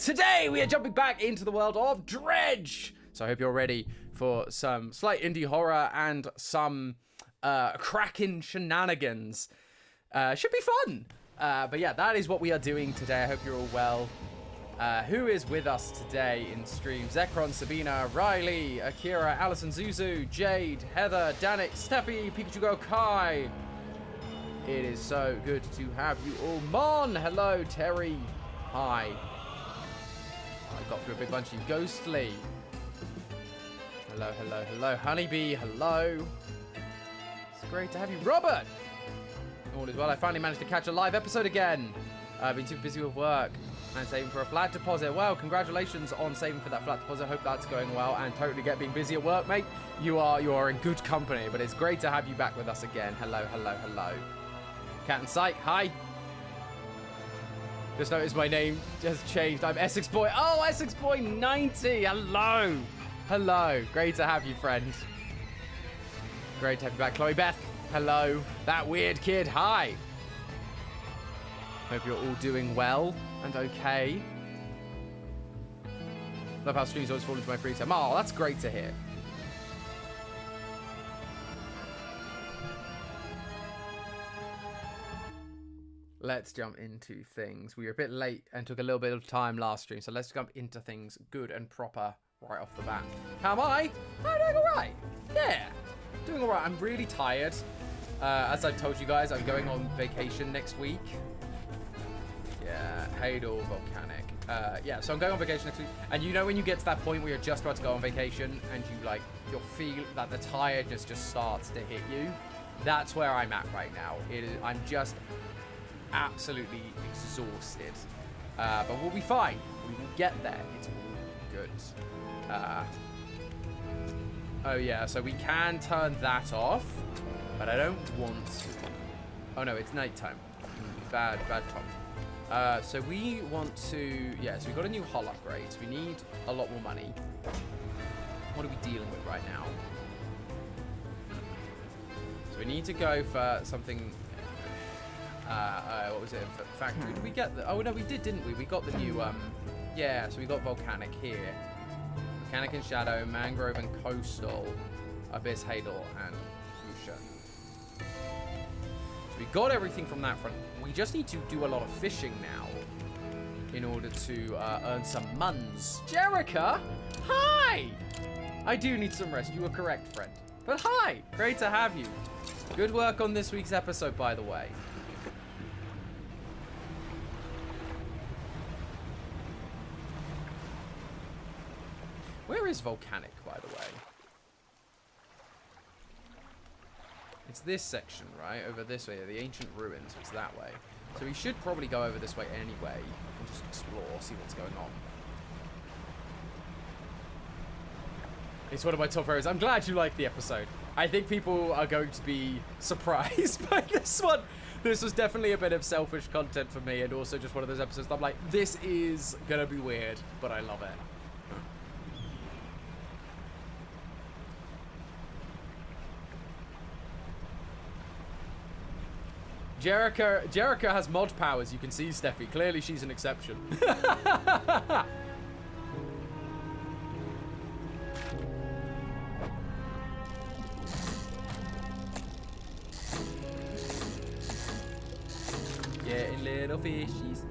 Today we are jumping back into the world of Dredge. So I hope you're ready for some slight indie horror and some Kraken shenanigans. Should be fun. But yeah, that is what we are doing today. I hope you're all well. Who is with us today in stream? Zekron, Sabina, Riley, Akira, Alison, Zuzu, Jade, Heather, Danik, Steffi, Pikachu Go, Kai. It is so good to have you all. Mon, hello, Terry. Hi. I got through a big bunch of you. Ghostly. Hello, hello, hello. Honeybee, hello. It's great to have you. Robert. All is well. I finally managed to catch a live episode again. I've been too busy with work and saving for a flat deposit. Well, congratulations on saving for that flat deposit. Hope that's going well and totally get being busy at work, mate. You are in good company, but it's great to have you back with us again. Hello, hello, hello. Cat and Psych, hi. Just noticed my name just changed. I'm Essex Boy. Oh, Essex Boy 90. Hello. Hello. Great to have you, friend. Great to have you back. Chloe Beth. Hello. That weird kid. Hi. Hope you're all doing well and okay. Love how streams always fall into my free time. Oh, that's great to hear. Let's jump into things. We were a bit late and took a little bit of time last stream, so let's jump into things good and proper right off the bat. How am I? I'm doing all right. Yeah, doing all right. I'm really tired. As I told you guys, I'm going on vacation next week. Yeah, Hadal, Volcanic. Yeah, so I'm going on vacation next week. And you know when you get to that point where you're just about to go on vacation and you'll feel that the tiredness just starts to hit you? That's where I'm at right now. I'm just absolutely exhausted, but we'll be fine. We will get there. It's all good. Oh yeah, so we can turn that off, but I don't want to. Oh no, it's nighttime. Bad Tom. So we want to, yeah, so we got a new hull upgrade. So we need a lot more money. What are we dealing with right now? So we need to go for something. What was it? Factory. Did we get the... Oh, no, we did, didn't we? We got the new, yeah, so we got Volcanic here. Volcanic and Shadow, Mangrove and Coastal, Abyss, Hadal, and Fuchsia. So we got everything from that front. We just need to do a lot of fishing now in order to earn some muns. Jerica! Hi! I do need some rest. You were correct, friend. But hi! Great to have you. Good work on this week's episode, by the way. Where is Volcanic, by the way? It's this section, right? Over this way, the ancient ruins. It's that way. So we should probably go over this way anyway and just explore, see what's going on. It's one of my top areas. I'm glad you liked the episode. I think people are going to be surprised by this one. This was definitely a bit of selfish content for me, and also just one of those episodes that I'm like, this is gonna be weird, but I love it. Jerica has mod powers, you can see, Steffi. Clearly she's an exception. Getting little fishies.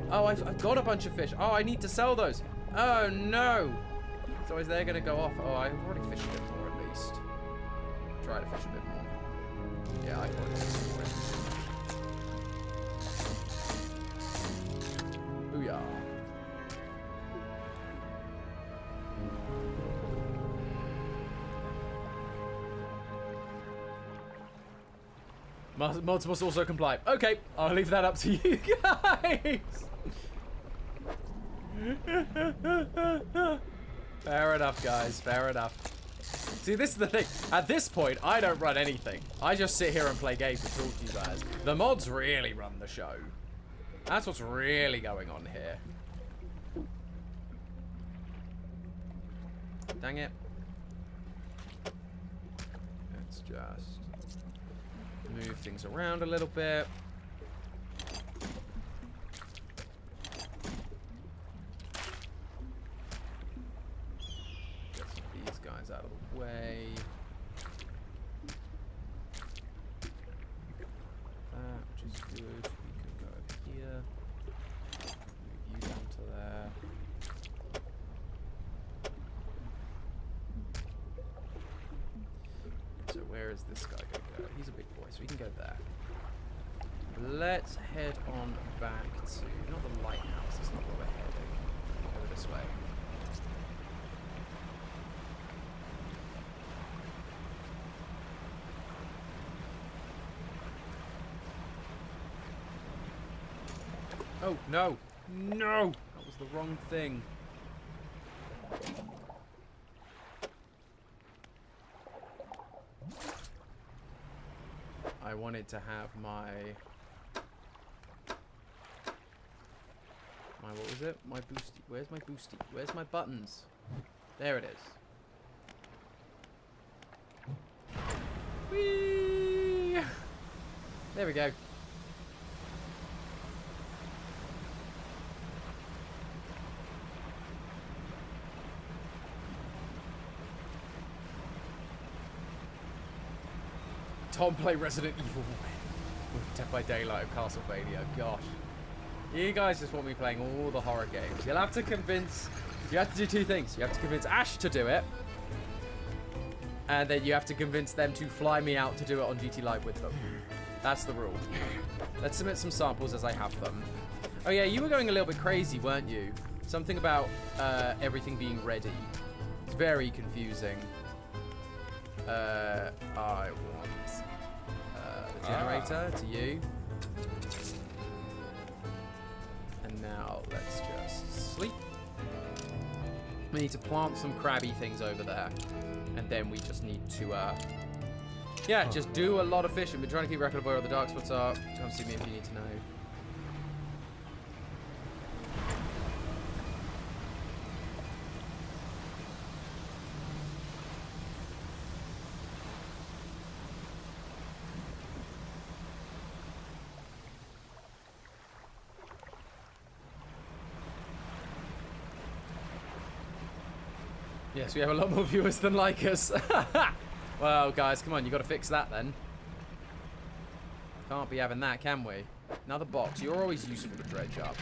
Oh, I've got a bunch of fish. Oh, I need to sell those. Oh, no. So is they going to go off? Oh, I've already fished a bit more, at least. Try to fish a bit more. Yeah, I've already fished more. Booyah. Mods must also comply. Okay, I'll leave that up to you guys. Fair enough, guys. Fair enough. See, this is the thing. At this point, I don't run anything. I just sit here and play games and talk to you guys. The mods really run the show. That's what's really going on here. Dang it. Let's just move things around a little bit. guys out of the way. Which is good. We can go over here. Move you down to there. So where is this guy going to go? He's a big boy, so we can go there. Let's head on back to, not the lighthouse, that's not where we're heading. Over this way. Oh, no! No! That was the wrong thing. I wanted to have my... what was it? My boosty. Where's my boosty? Where's my buttons? There it is. Whee! There we go. Tom play Resident Evil with Dead by Daylight of Castlevania. Gosh. You guys just want me playing all the horror games. You'll have to convince... You have to do two things. You have to convince Ash to do it. And then you have to convince them to fly me out to do it on GT Live with them. That's the rule. Let's submit some samples as I have them. Oh yeah, you were going a little bit crazy, weren't you? Something about everything being ready. It's very confusing. I want the generator to you. And now let's just sleep. We need to plant some crabby things over there. And then we just need to, yeah, just do a lot of fishing. Been trying to keep record of where all the dark spots are. Come see me if you need to know. Yes, we have a lot more viewers than like us. Well, guys, come on, you got to fix that then. Can't be having that, can we? Another box. You're always useful to dredge up.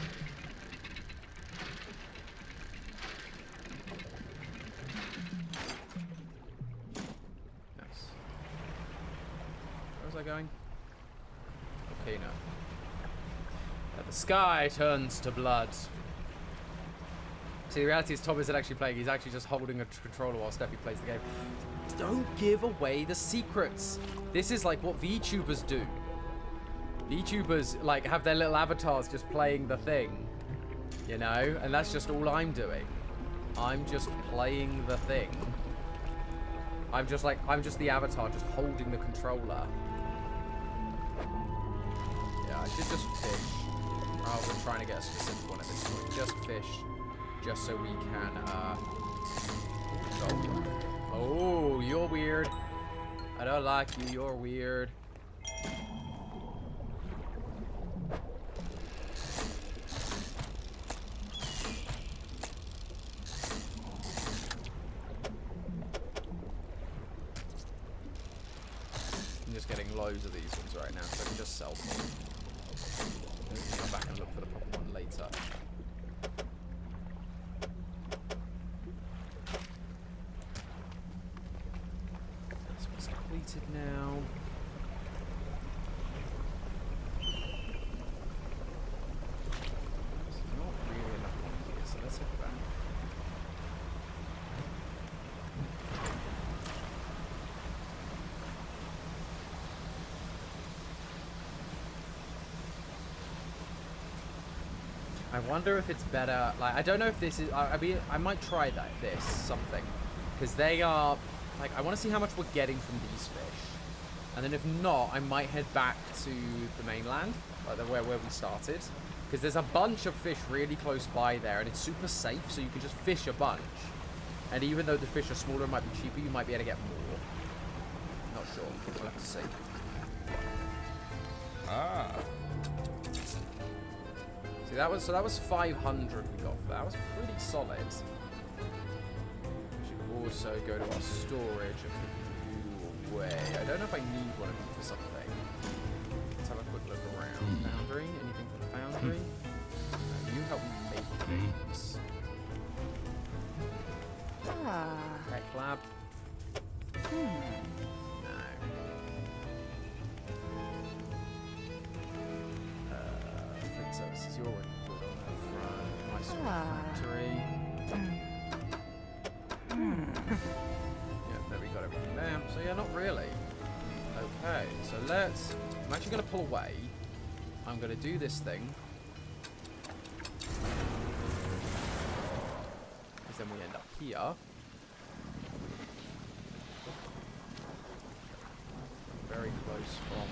Nice. Where was I going? Okay, no. The sky turns to blood. See, the reality is Tom isn't actually playing. He's actually just holding a controller while Steffi plays the game. Don't give away the secrets. This is like what VTubers do. VTubers like have their little avatars just playing the thing, you know? And that's just all I'm doing. I'm just playing the thing. I'm just the avatar just holding the controller. Yeah, I should just fish. Rather than trying to get a specific one at this point. Just fish. Just so we can, Oh, you're weird. I don't like you, you're weird. I'm just getting loads of these ones right now, so I can just sell them. Come back and look for the proper one later. Now. There's not really enough one here, so let's head back. I wonder if it's better. Like, I don't know if this is. I mean, I might try this something, because they are. Like, I want to see how much we're getting from these fish. And then if not, I might head back to the mainland, like where we started. Because there's a bunch of fish really close by there, and it's super safe, so you can just fish a bunch. And even though the fish are smaller and might be cheaper, you might be able to get more. Not sure. We'll have to see. Ah. See, that was 500 we got for that. That was pretty solid. also go to our storage and put you away. I don't know if I need one of you for something. Let's have a quick look around. Foundry? Anything for the foundry? You help me make things. Tech lab? No. Fleet services, you're already good on that front. My sort of factory. Yeah, there we got everything there. So yeah, not really. Okay, so let's... I'm actually going to pull away. I'm going to do this thing. Because then we end up here. Very close from...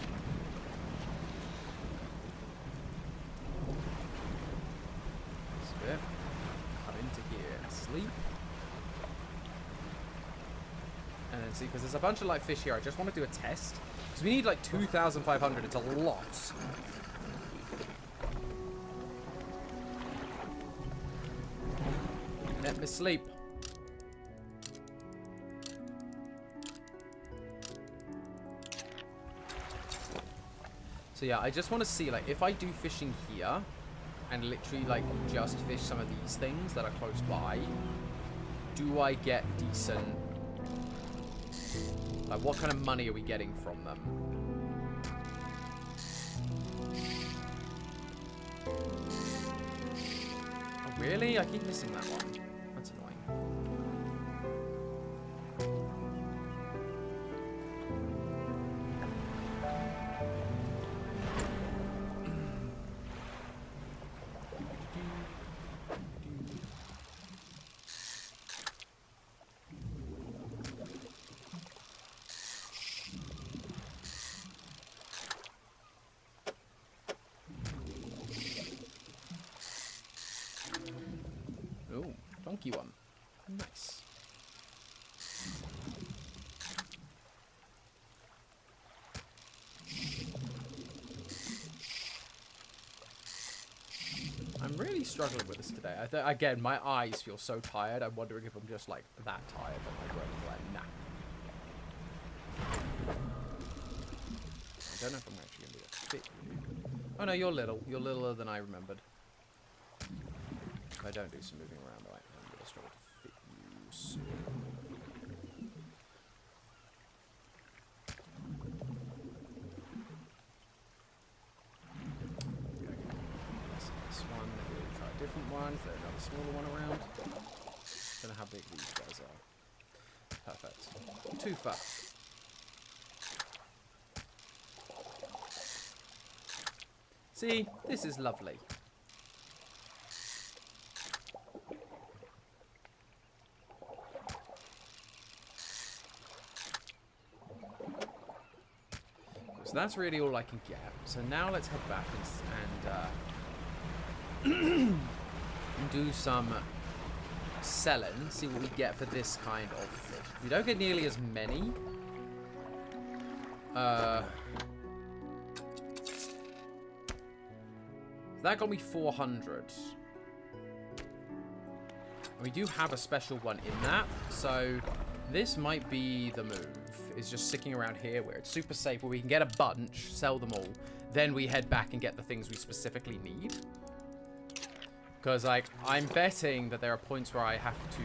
this bit. Come into here and sleep. And then see, because there's a bunch of like fish here. I just want to do a test. Because we need like 2,500. It's a lot. Let me sleep. So yeah, I just want to see like if I do fishing here and literally like just fish some of these things that are close by, do I get decent... like, what kind of money are we getting from them? Oh, really? I keep missing that one. That's annoying. Ooh, funky one. Nice. I'm really struggling with this today. Again, my eyes feel so tired. I'm wondering if I'm just like that tired that my brain's like, nah. I don't know if I'm actually going to be able to fit you. Oh no, you're little. You're littler than I remembered. If I don't do some moving around, I'm going to struggle to fit you soon. This one, maybe we'll try a different one. Is there another smaller one around? I don't know how big these guys are. Perfect. Too fast. See, this is lovely. So that's really all I can get. So now let's head back and do some selling. See what we get for this kind of fish. We don't get nearly as many. That got me 400. And we do have a special one in that. So this might be the move. Is just sticking around here where it's super safe, where we can get a bunch, sell them all, then we head back and get the things we specifically need. Because, like, I'm betting that there are points where I have to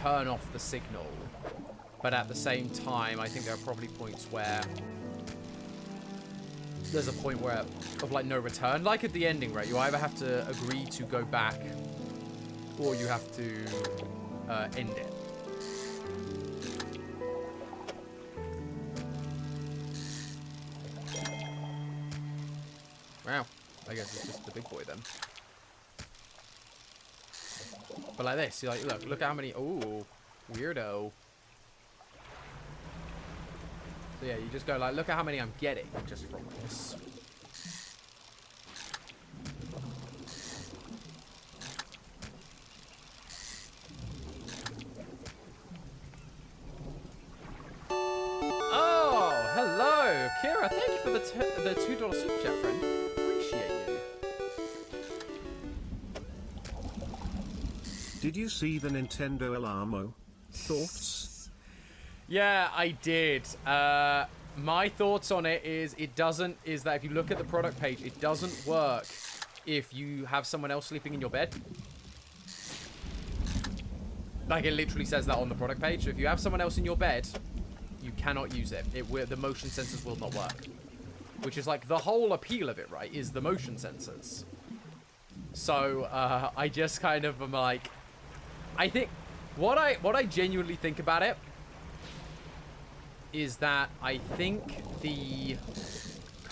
turn off the signal, but at the same time, I think there are probably points where there's a point where of like no return, like at the ending, right? You either have to agree to go back, or you have to end it. Wow, I guess it's just the big boy then. But like this, you're like, look how many. Ooh, weirdo. So yeah, you just go like, look at how many I'm getting just from this. Oh, hello, Kira. Thank you for the $2 super chat, friend. Did you see the Nintendo Alamo? thoughts? Yeah, I did. My thoughts on it is that if you look at the product page, it doesn't work if you have someone else sleeping in your bed. Like, it literally says that on the product page. So if you have someone else in your bed, you cannot use it. The motion sensors will not work. Which is like the whole appeal of it, right? Is the motion sensors. So I just kind of am like, I think what I genuinely think about it is that I think the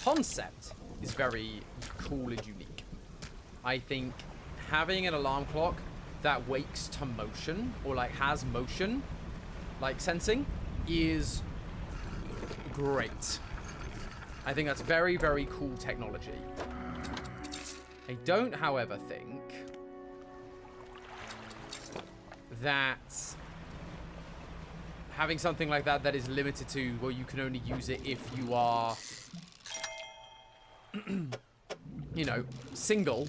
concept is very cool and unique. I think having an alarm clock that wakes to motion, or like has motion, like sensing, is great. I think that's very, very cool technology. I don't, however, think that having something like that is limited to, well, you can only use it if you are, you know, single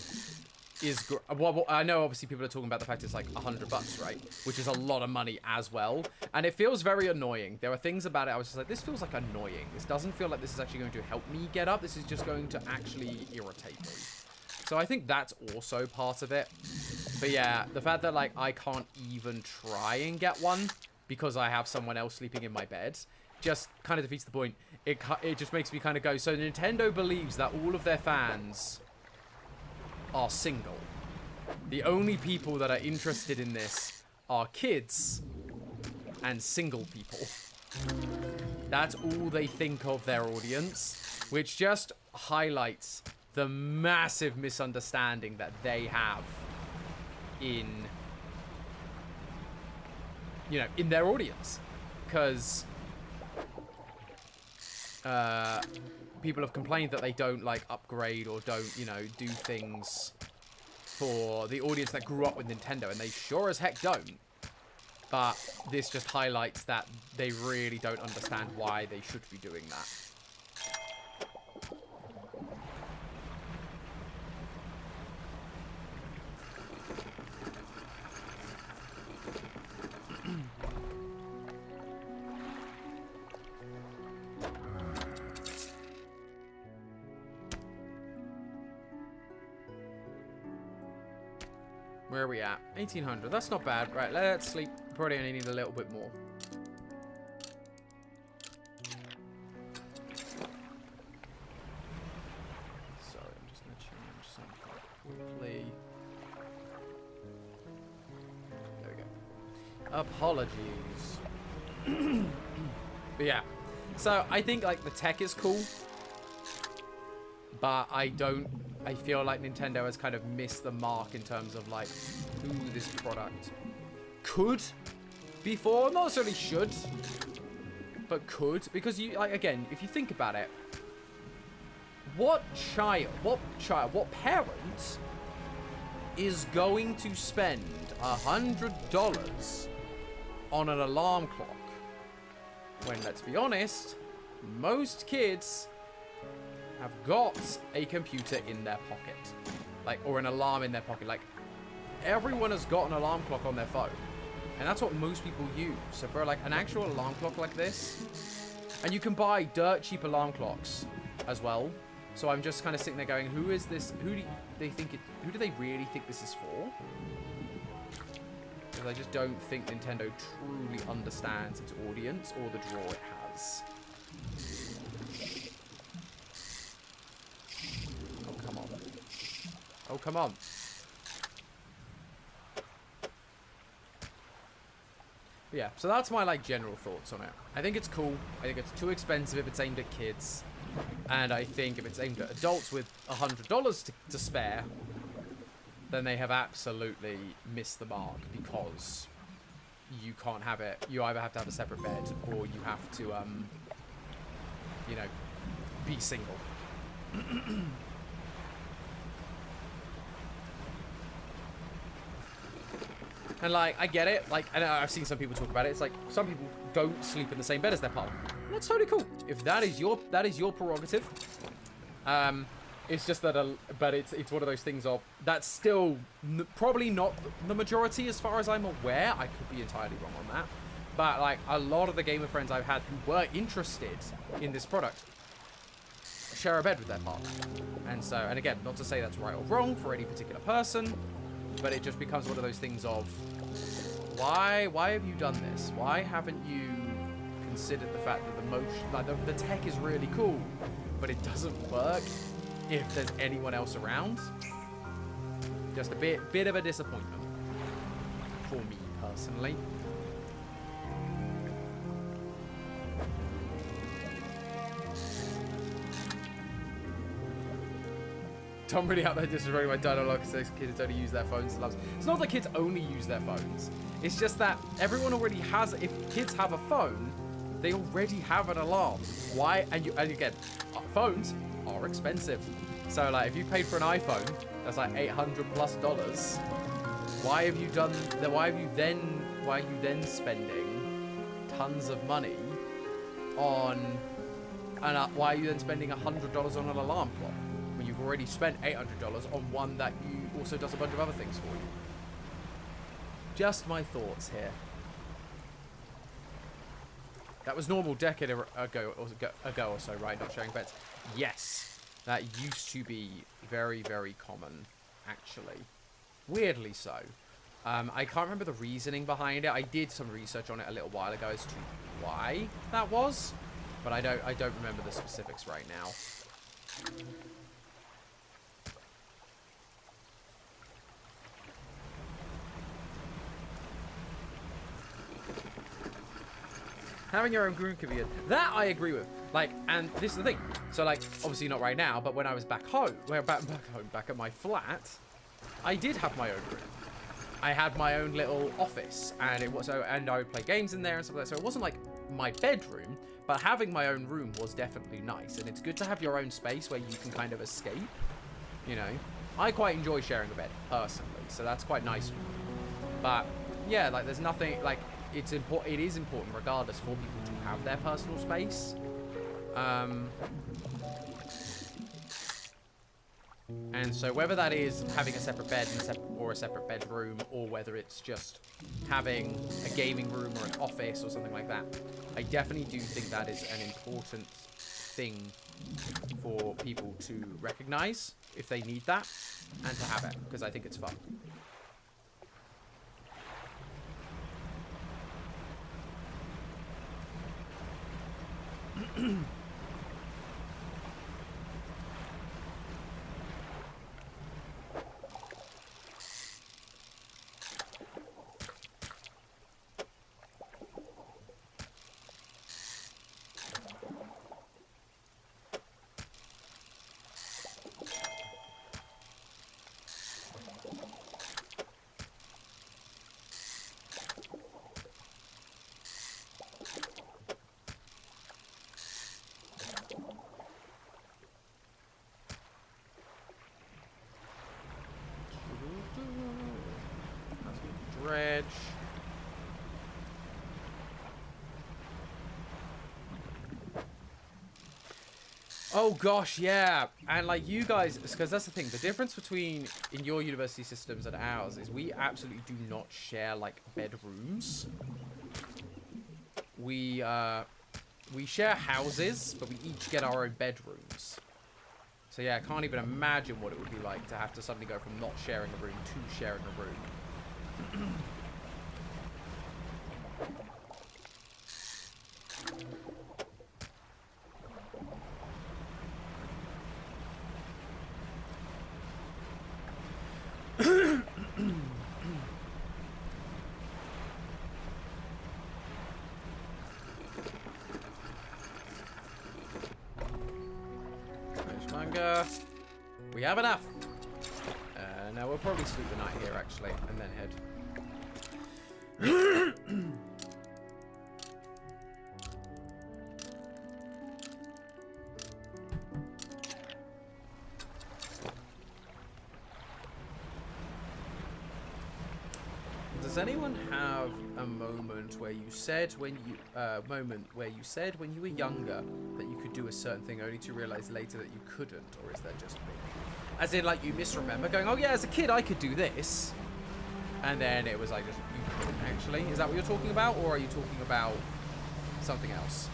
is well, I know obviously people are talking about the fact it's like $100, right? Which is a lot of money as well. And it feels very annoying. There are things about it I was just like, this feels like annoying. This doesn't feel like this is actually going to help me get up. This is just going to actually irritate me. So I think that's also part of it. But yeah, the fact that like I can't even try and get one because I have someone else sleeping in my bed just kind of defeats the point. It just makes me kind of go, so Nintendo believes that all of their fans are single. The only people that are interested in this are kids and single people. That's all they think of their audience, which just highlights the massive misunderstanding that they have in, you know, in their audience. Because people have complained that they don't like upgrade or don't, you know, do things for the audience that grew up with Nintendo, and they sure as heck don't. But this just highlights that they really don't understand why they should be doing that. Where are we at? 1800. That's not bad. Right, let's sleep. Probably only need a little bit more. Sorry, I'm just going to change something quickly. There we go. Apologies. But yeah. So, I think, like, the tech is cool. But I feel like Nintendo has kind of missed the mark in terms of like who this product could be for. Not necessarily should, but could. Because you, like, again, if you think about it, what parent is going to spend $100 on an alarm clock when, let's be honest, most kids have got a computer in their pocket, like, or an alarm in their pocket. Like, everyone has got an alarm clock on their phone, and that's what most people use. So for like an actual alarm clock like this, and you can buy dirt cheap alarm clocks as well. So I'm just kind of sitting there going, who is this? Who do they really think this is for? Because I just don't think Nintendo truly understands its audience or the draw it has. Oh, come on. But yeah, so that's my, like, general thoughts on it. I think it's cool. I think it's too expensive if it's aimed at kids. And I think if it's aimed at adults with $100 to spare, then they have absolutely missed the mark, because you can't have it. You either have to have a separate bed, or you have to, you know, be single. And, like, I get it. Like, and I've seen some people talk about it. It's like, some people don't sleep in the same bed as their partner. That's totally cool. If that is your prerogative. It's just that, but it's one of those things of, that's still probably not the majority as far as I'm aware. I could be entirely wrong on that. But like a lot of the gamer friends I've had who were interested in this product share a bed with their partner. And so, and again, not to say that's right or wrong for any particular person, but it just becomes one of those things of, why have you done this? Why haven't you considered the fact that the motion, like the tech is really cool, but it doesn't work if there's anyone else around? Just a bit of a disappointment for me personally. Tom really out there just running my dialogue because kids only use their phones. It's not that kids only use their phones. It's just that everyone already has. If kids have a phone, they already have an alarm. Why? And again, phones are expensive. So like, if you paid for an iPhone, that's like $800+. Why have you done? Why are you then spending tons of money on? And why are you then spending $100 on an alarm clock? You've already spent $800 on one that you also does a bunch of other things for you. Just my thoughts here. That was normal decade ago or so, right? Not sharing beds. Yes, that used to be very, very common, actually. Weirdly so. I can't remember the reasoning behind it. I did some research on it a little while ago as to why that was, but I don't remember the specifics right now. Having your own room could be good. That I agree with. Like, and this is the thing. So, like, obviously not right now, but when I was back home, back at my flat, I did have my own room. I had my own little office, and and I would play games in there and stuff like that. So it wasn't like my bedroom, but having my own room was definitely nice. And it's good to have your own space where you can kind of escape. You know, I quite enjoy sharing a bed personally, so that's quite nice for me. But yeah, like, there's nothing like. It is important regardless for people to have their personal space. And so whether that is having a separate bed or a separate bedroom, or whether it's just having a gaming room or an office or something like that, I definitely do think that is an important thing for people to recognize if they need that, and to have it, because I think it's fun. Dredge. Oh gosh, yeah. And like, you guys, because that's the thing, the difference between in your university systems and ours is we absolutely do not share like bedrooms. We share houses, but we each get our own bedrooms. So yeah, I can't even imagine what it would be like to have to suddenly go from not sharing a room to sharing a room. We have enough. Now we'll probably sleep the night here actually, and then head. Does anyone have a moment where you said when you were younger that you could do a certain thing only to realize later that you couldn't, or is that just me? As in, like, you misremember going, oh yeah, as a kid I could do this, And then it was like, just, actually, is that what you're talking about? Or are you talking about something else?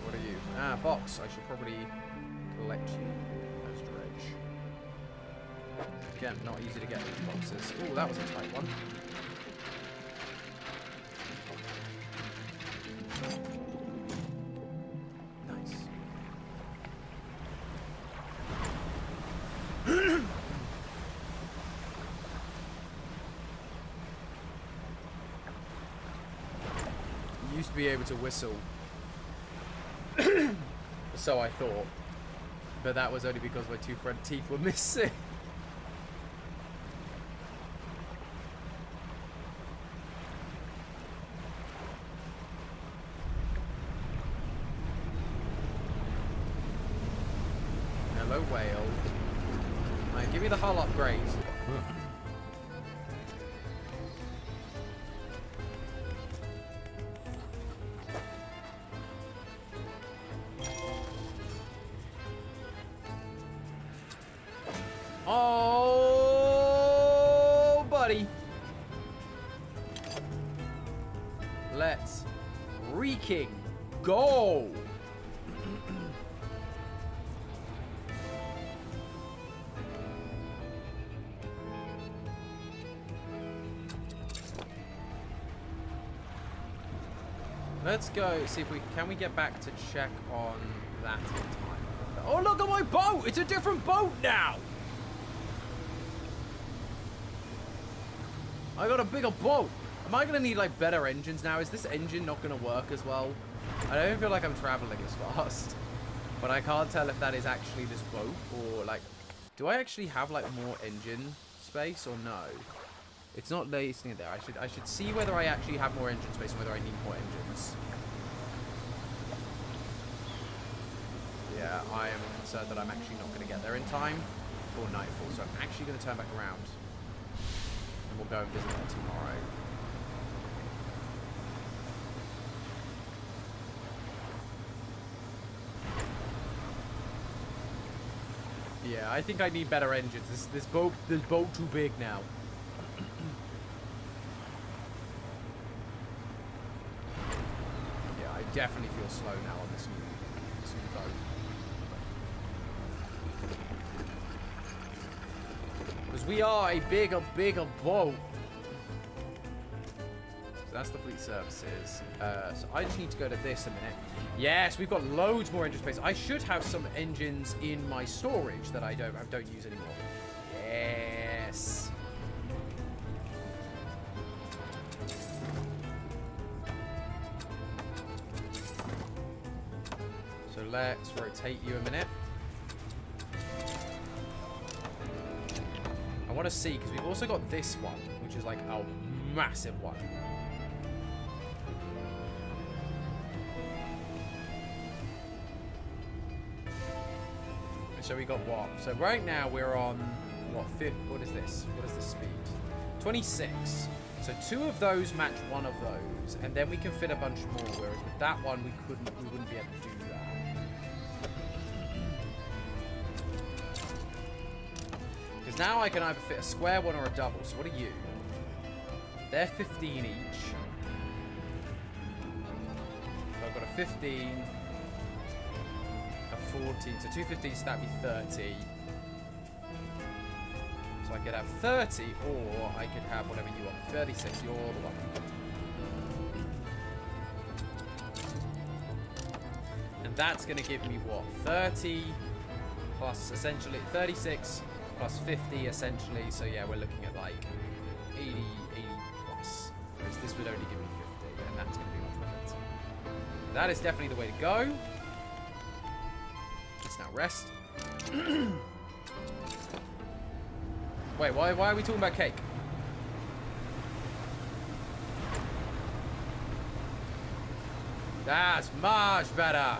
What are you? Ah, box. I should probably collect you as Dredge. Again, not easy to get these boxes. Oh, that was a tight one. Nice. You used to be able to whistle. So I thought. But that was only because my two front teeth were missing. Hello, whale. Right, give me the hull upgrade. Oh, buddy. Let's freaking go. Let's go see if we can get back to check on that in time. Oh, look at my boat! It's a different boat now! I got a bigger boat. Am I gonna need like better engines now? Is this engine not gonna work as well? I don't feel like I'm traveling as fast. But I can't tell if that is actually this boat or like, do I actually have like more engine space or no? It's not listing it there. I should see whether I actually have more engine space and whether I need more engines. Yeah, I am concerned that I'm actually not going to get there in time before nightfall. So I'm actually going to turn back around. And we'll go and visit that tomorrow. Yeah, I think I need better engines. This boat too big now. Yeah, I definitely feel slow now on this new boat. Because we are a bigger boat. So that's the fleet services. So I just need to go to this a minute. Yes, we've got loads more engine space. I should have some engines in my storage that I don't use anymore. Yes. So let's rotate you a minute. I want to see, because we've also got this one, which is like a massive one. So we got what? So right now we're on what is this? What is the speed? 26. So 2 of those match 1 of those, and then we can fit a bunch more. Whereas with that one we wouldn't be able to do that. Because now I can either fit a square one or a double. So what are you? They're 15 each. So I've got a 15. 14, so 2 15s, so that'd be 30. So I could have 30, or I could have whatever you want. 36, you're the one. And that's going to give me what? 30 plus essentially 36 plus 50 essentially. So yeah, we're looking at like 80 plus. Whereas this would only give me 50, and that's going to be much better. That is definitely the way to go. Now rest. Wait, why are we talking about cake? That's much better.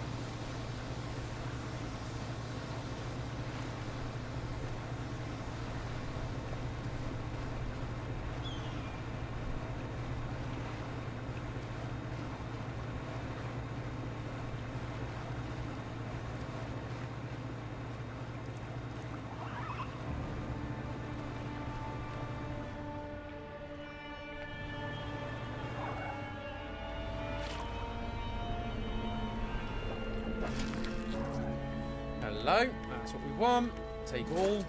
Hello. That's what we want. Take all.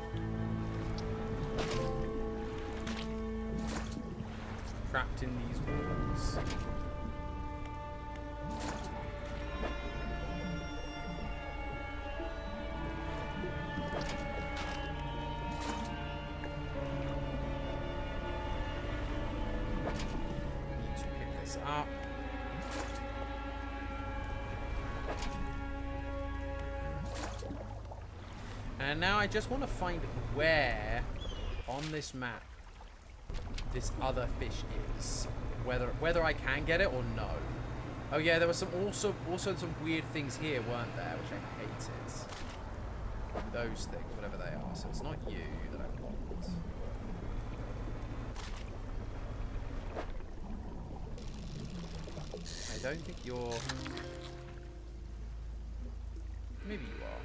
Trapped in these walls. Need to pick this up. And now I just want to find where on this map this other fish is. Whether I can get it or no. Oh yeah, there was some also some weird things here, weren't there, which I hated. Those things, whatever they are. So it's not you that I want. I don't think you're... Maybe you are.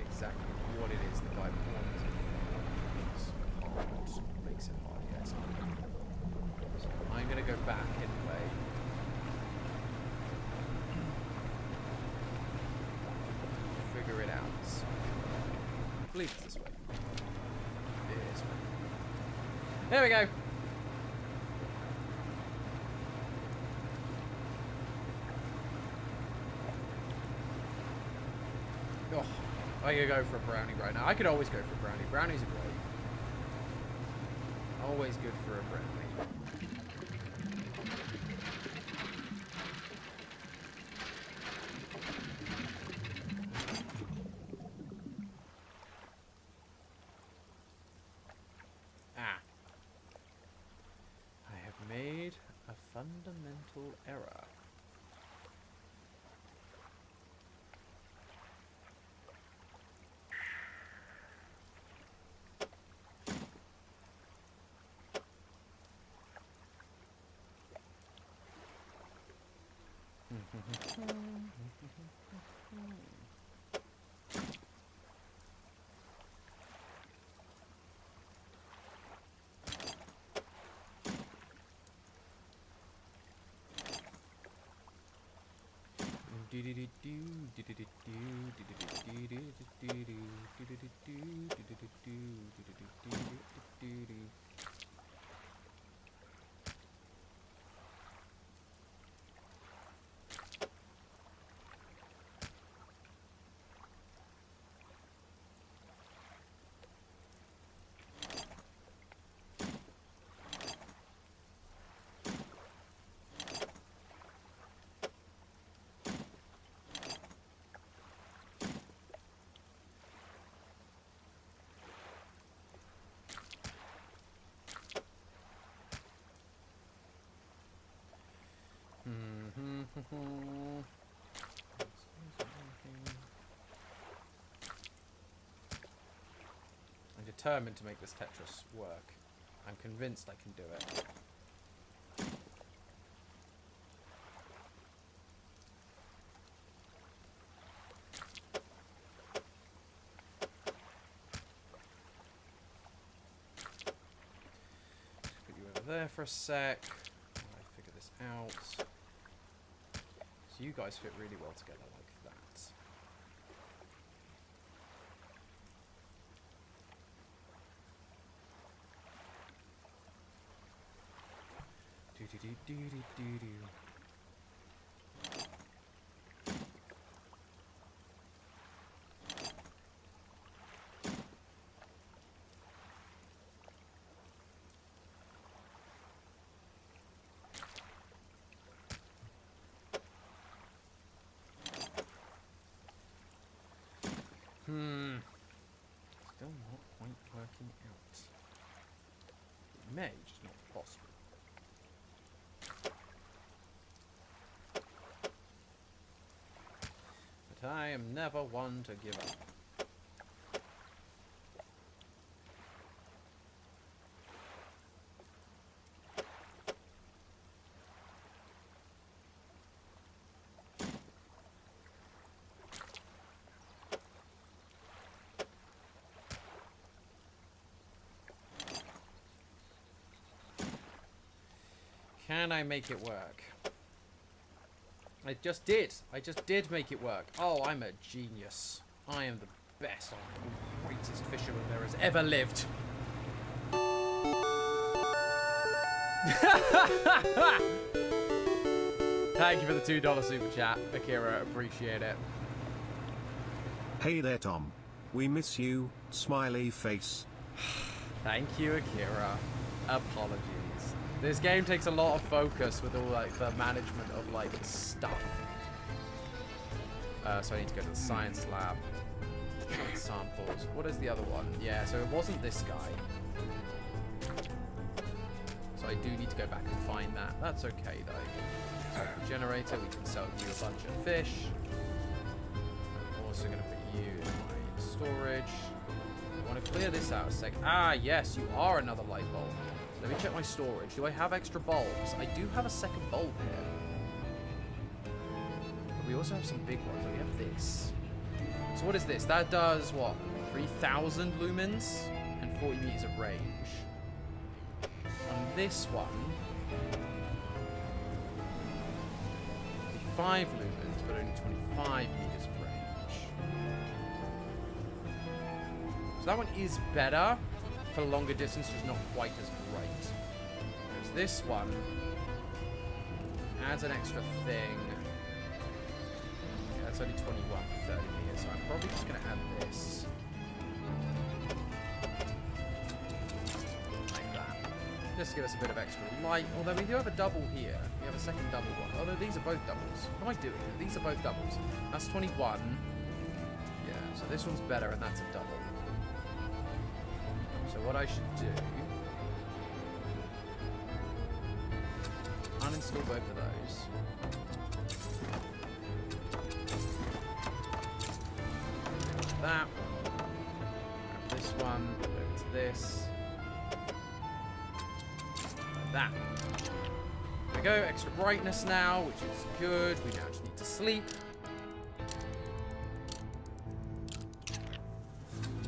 Exactly what it is the guy wanted. It's hard. Makes it hard, yeah. So I'm gonna go back anyway. Figure it out. I believe it's this way. It is. There we go. Oh. I'm gonna go for a brownie right now. I could always go for a brownie. Brownies are great. Always good for a brownie. Ah. I have made a fundamental error. I'm determined to make this Tetris work. I'm convinced I can do it. Put you over there for a sec. While I figure this out. So you guys fit really well together like that. Do do do do do do do. Still not quite working out. It may, just not possible. But I am never one to give up. Can I make it work? I just did. I just did make it work. Oh, I'm a genius. I am the best. I'm the greatest fisherman there has ever lived. Thank you for the $2 super chat, Akira. Appreciate it. Hey there, Tom. We miss you. Smiley face. Thank you, Akira. Apologies. This game takes a lot of focus with all like the management of like stuff. So I need to go to the science lab. Samples. What is the other one? Yeah, so it wasn't this guy. So I do need to go back and find that. That's okay though. So generator, we can sell you a bunch of fish. I'm also going to put you in my storage. I want to clear this out a sec. Ah, yes, you are another light bulb. Let me check my storage. Do I have extra bulbs? I do have a second bulb here. But we also have some big ones. We have this. So what is this? That does what? 3,000 lumens and 40 meters of range. On this one, 5 lumens, but only 25 meters of range. So that one is better for longer distance, just not quite as bright. Because this one adds an extra thing. Yeah, that's only 21 for 30 meters, so I'm probably just going to add this. Like that. Just to give us a bit of extra light. Although we do have a double here. We have a second double one. Although these are both doubles. What am I doing? These are both doubles. That's 21. Yeah, so this one's better and that's a double. So what I should do... uninstall both of those. That. Grab this one. Over to this. Like that. There we go. Extra brightness now, which is good. We now just need to sleep.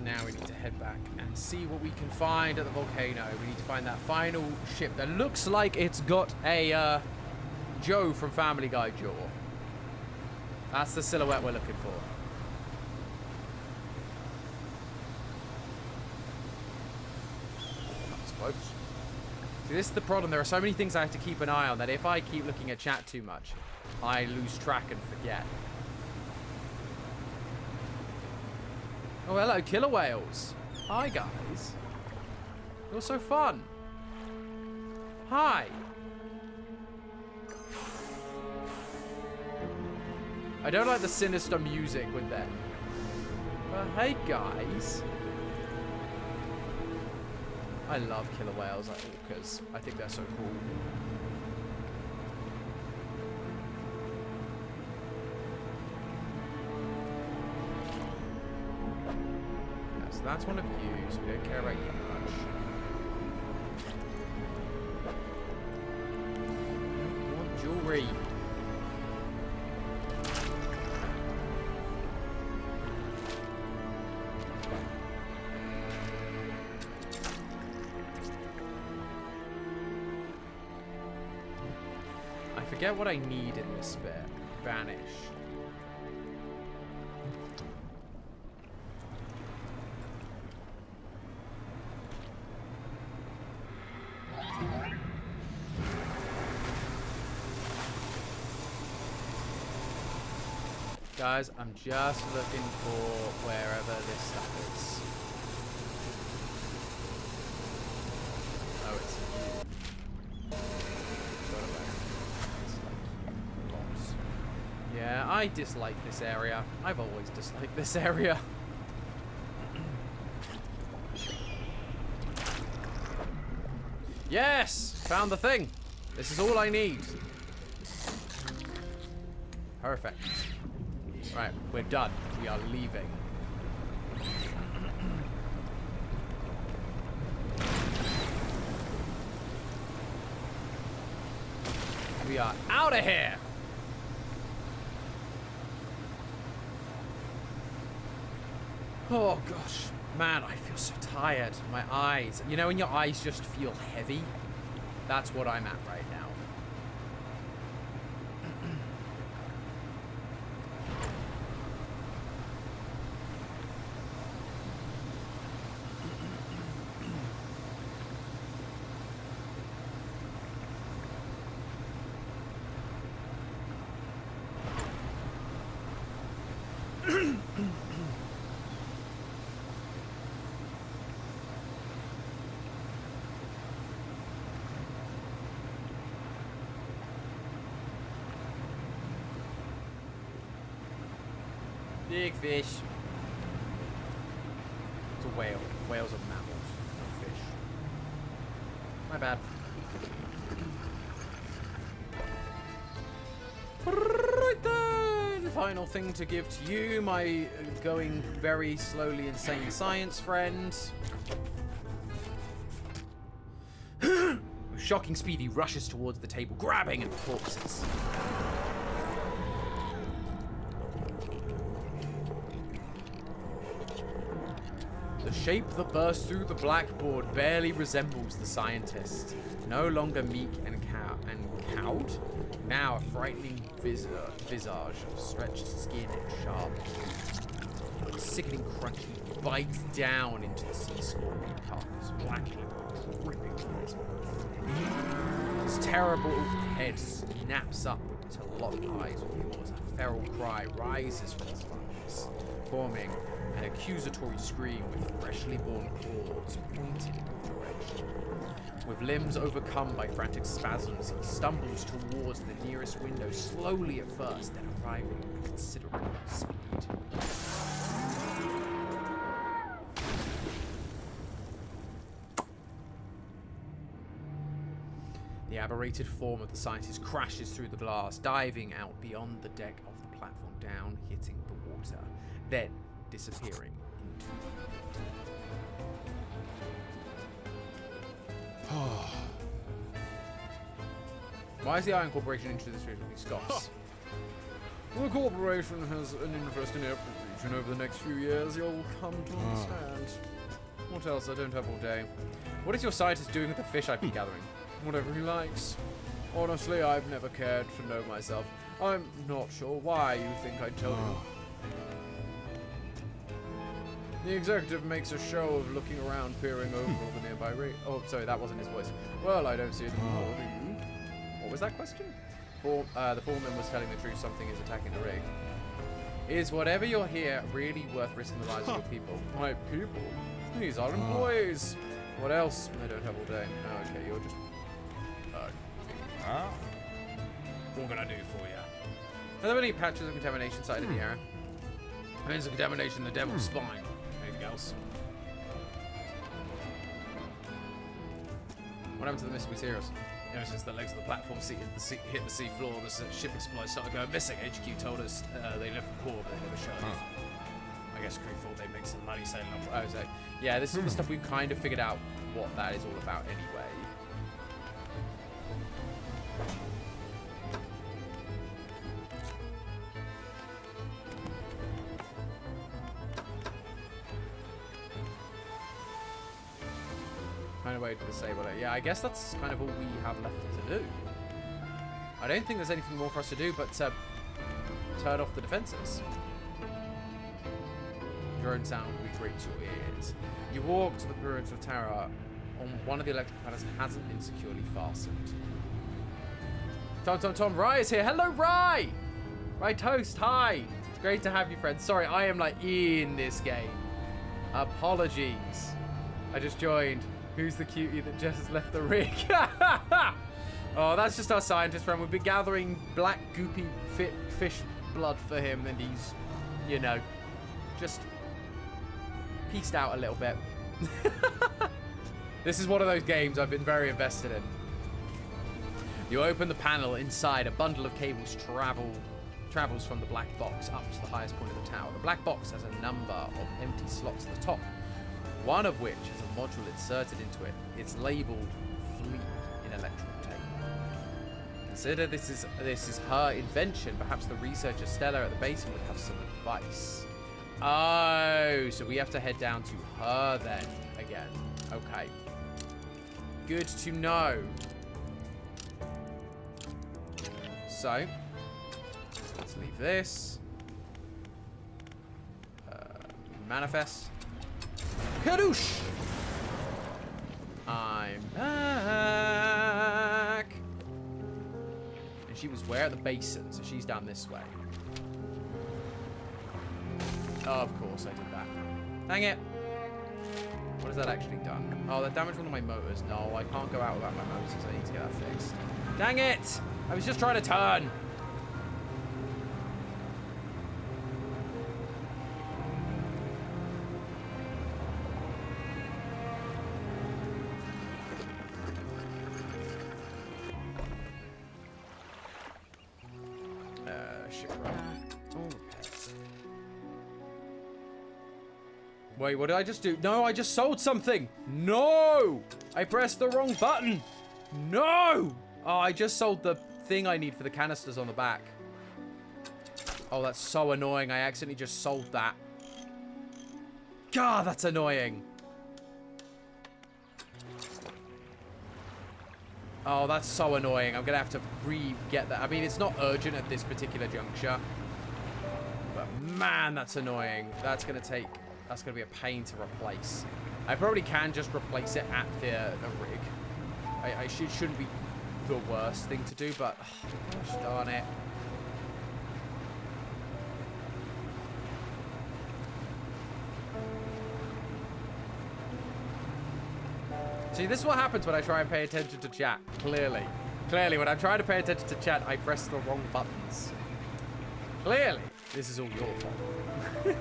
Now we need to head back and see what we can find at the volcano. We need to find that final ship that looks like it's got a Joe from Family Guy jaw. That's the silhouette we're looking for. That was close. See, this is the problem. There are so many things I have to keep an eye on that if I keep looking at chat too much, I lose track and forget. Oh, hello, killer whales. Hi, guys. You're so fun. Hi. I don't like the sinister music with them. But hey, guys. I love killer whales like orcas. I think they're so cool. So that's one of you, so we don't care about you much. I don't want jewelry. I forget what I need in this bit. Banish. Guys, I'm just looking for wherever this stuff is. Oh, it's you. Yeah, I dislike this area. I've always disliked this area. Yes! Found the thing! This is all I need. Perfect. Right, we're done. We are leaving. We are out of here! Oh gosh, man, I feel so tired. My eyes, you know when your eyes just feel heavy? That's what I'm at right now. Big fish. It's a whale. Whales are mammals, not fish. My bad. Right then. Final thing to give to you, my going very slowly insane science friend. With shocking speed, he rushes towards the table, grabbing at the corpses. The shape that bursts through the blackboard barely resembles the scientist. No longer meek and cowed, now a frightening visage of stretched skin and sharp teeth. Sickening crunchy bites down into the sea-scorpion carcass, blackly dripping from its mouth. His terrible head snaps up to lock eyes with yours. A feral cry rises from his lungs, forming an accusatory scream with freshly born claws pointed in your direction. With limbs overcome by frantic spasms, he stumbles towards the nearest window, slowly at first, then arriving with considerable speed. The aberrated form of the scientist crashes through the glass, diving out beyond the deck of the platform, down, hitting the water, then disappearing into the water. Why is the Iron Corporation interested in this region? He scoffs. The corporation has an interest in every region over the next few years, you'll come to understand. What else? I don't have all day. What is your scientist doing with the fish I've been gathering? Whatever he likes. Honestly, I've never cared to know myself. I'm not sure why you think I'd tell you. The executive makes a show of looking around, peering over all the nearby oh, sorry, that wasn't his voice. Well, I don't see it anymore, do you? What was that question? The foreman was telling the truth. Something is attacking the rig. Is whatever you're here really worth risking the lives of your people? My people? These are employees. What else? I don't have all day. Oh, okay, you're just... What can I do for you? Are there any patches of contamination sighted in the area? There's a contamination in the devil's spine. Anything else? What happened to the missing materials? Ever since the legs of the platform hit the sea floor, the shipping supplies started going missing. HQ told us they left the port, but they never showed up. I guess crew thought they'd make some money sailing off. Oh, so yeah, this is the stuff we've kind of figured out what that is all about anyway. Kind of wait to disable it. Yeah, I guess that's kind of all we have left to do. I don't think there's anything more for us to do but turn off the defenses. Drone sound will be great to your ears. You walk to the perimeter of Terra. On one of the electric panels hasn't been securely fastened. Tom, Rye is here. Hello, Rye! Rye Toast, hi! It's great to have you, friend. Sorry, I am like in this game. Apologies. I just joined. Who's the cutie that just left the rig? Oh, that's just our scientist friend. We've been gathering black goopy fish blood for him, and he's, you know, just pieced out a little bit. This is one of those games I've been very invested in. You open the panel. Inside, a bundle of cables travels from the black box up to the highest point of the tower. The black box has a number of empty slots at the top, one of which has a module inserted into it. It's labeled Fleet in electrical tape. Consider this is her invention. Perhaps the researcher Stella at the basin would have some advice. Oh, so we have to head down to her then again. Okay. Good to know. So, let's leave this. Manifest. Kadoosh! I'm back. And she was where? At the basin, so she's down this way. Oh, of course I did that. Dang it. What has that actually done? Oh, that damaged one of my motors. No, I can't go out without my motors. I need to get that fixed. Dang it! I was just trying to turn. sugar. All repairs. Wait, what did I just do? No, I just sold something. No! I pressed the wrong button. No! Oh, I just sold the thing I need for the canisters on the back. Oh, that's so annoying. I accidentally just sold that. God, that's annoying. Oh, that's so annoying. I'm going to have to re-get that. I mean, it's not urgent at this particular juncture. But man, that's annoying. That's going to be a pain to replace. I probably can just replace it at the rig. Shouldn't be the worst thing to do, but gosh darn it. See, this is what happens when I try and pay attention to chat. Clearly, when I'm trying to pay attention to chat, I press the wrong buttons. Clearly, this is all your fault.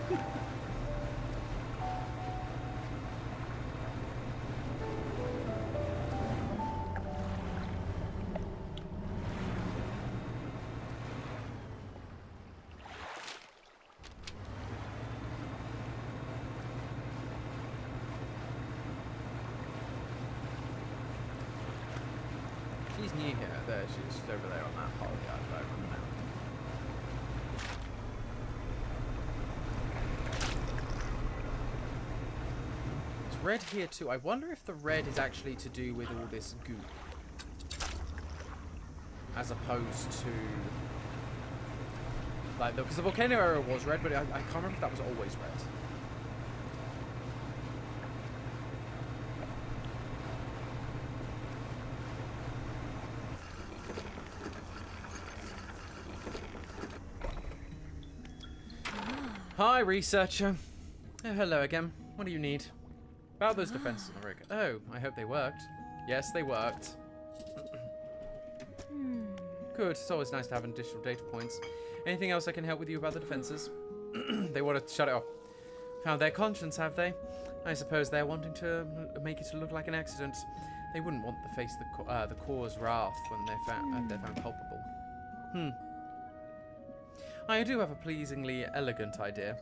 She's near here. There she is. She's over there on that pole. Yeah, I remember now. It's red here too. I wonder if the red is actually to do with all this goop. As opposed to... like, because the volcano area was red, but I can't remember if that was always red. Hi, researcher. Oh, hello again. What do you need? About those defenses on the rig. Oh, I hope they worked. Yes, they worked. Good. It's always nice to have additional data points. Anything else I can help with you about the defenses? They want to shut it off. Found their conscience, have they? I suppose they're wanting to make it look like an accident. They wouldn't want to face the Corps' wrath when they're found culpable. I do have a pleasingly elegant idea,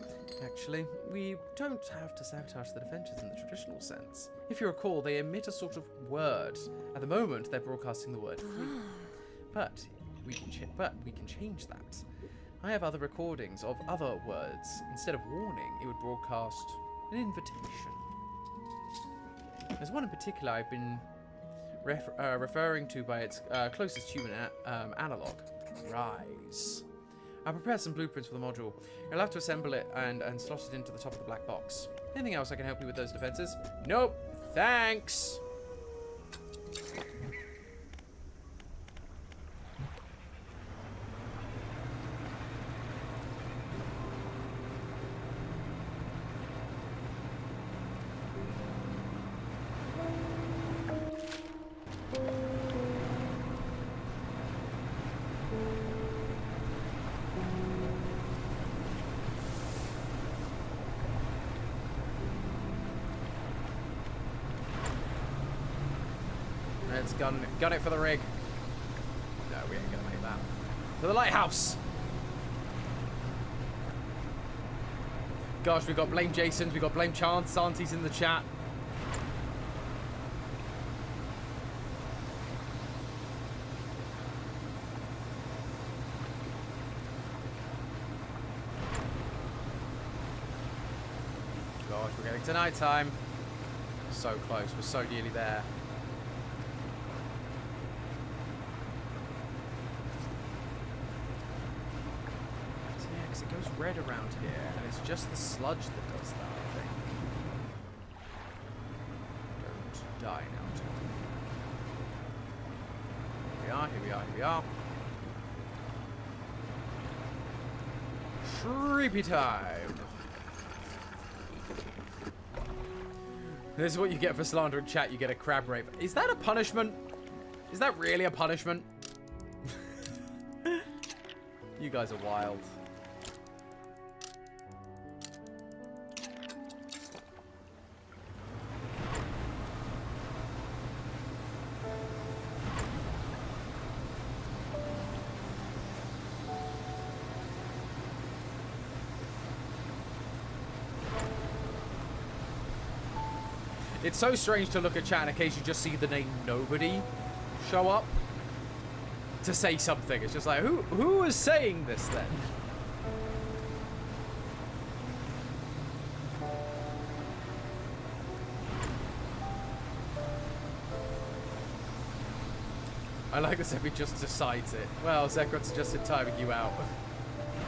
actually. We don't have to sabotage the defenses in the traditional sense. If you recall, they emit a sort of word. At the moment, they're broadcasting the word free. But we can change that. I have other recordings of other words. Instead of warning, it would broadcast an invitation. There's one in particular I've been referring to by its closest human analog, Rise. I prepared some blueprints for the module. You'll have to assemble it and slot it into the top of the black box. Anything else I can help you with those defenses? Nope. Thanks. Let's gun it for the rig. No, we ain't gonna make that. To the lighthouse! Gosh, we've got Blame Jason's, we've got Blame Chance, Auntie's in the chat. Gosh, we're getting to night time. So close, we're so nearly there. It goes red around here, and it's just the sludge that does that, I think. Don't die now, Tom. Here we are, here we are, here we are. Creepy time! This is what you get for slandering chat, you get a crab rape. Is that a punishment? Is that really a punishment? You guys are wild. It's so strange to look at chat and occasionally just see the name nobody show up to say something. It's just like, who is saying this then? I like this if he just decides it. Well, Zekron suggested timing you out.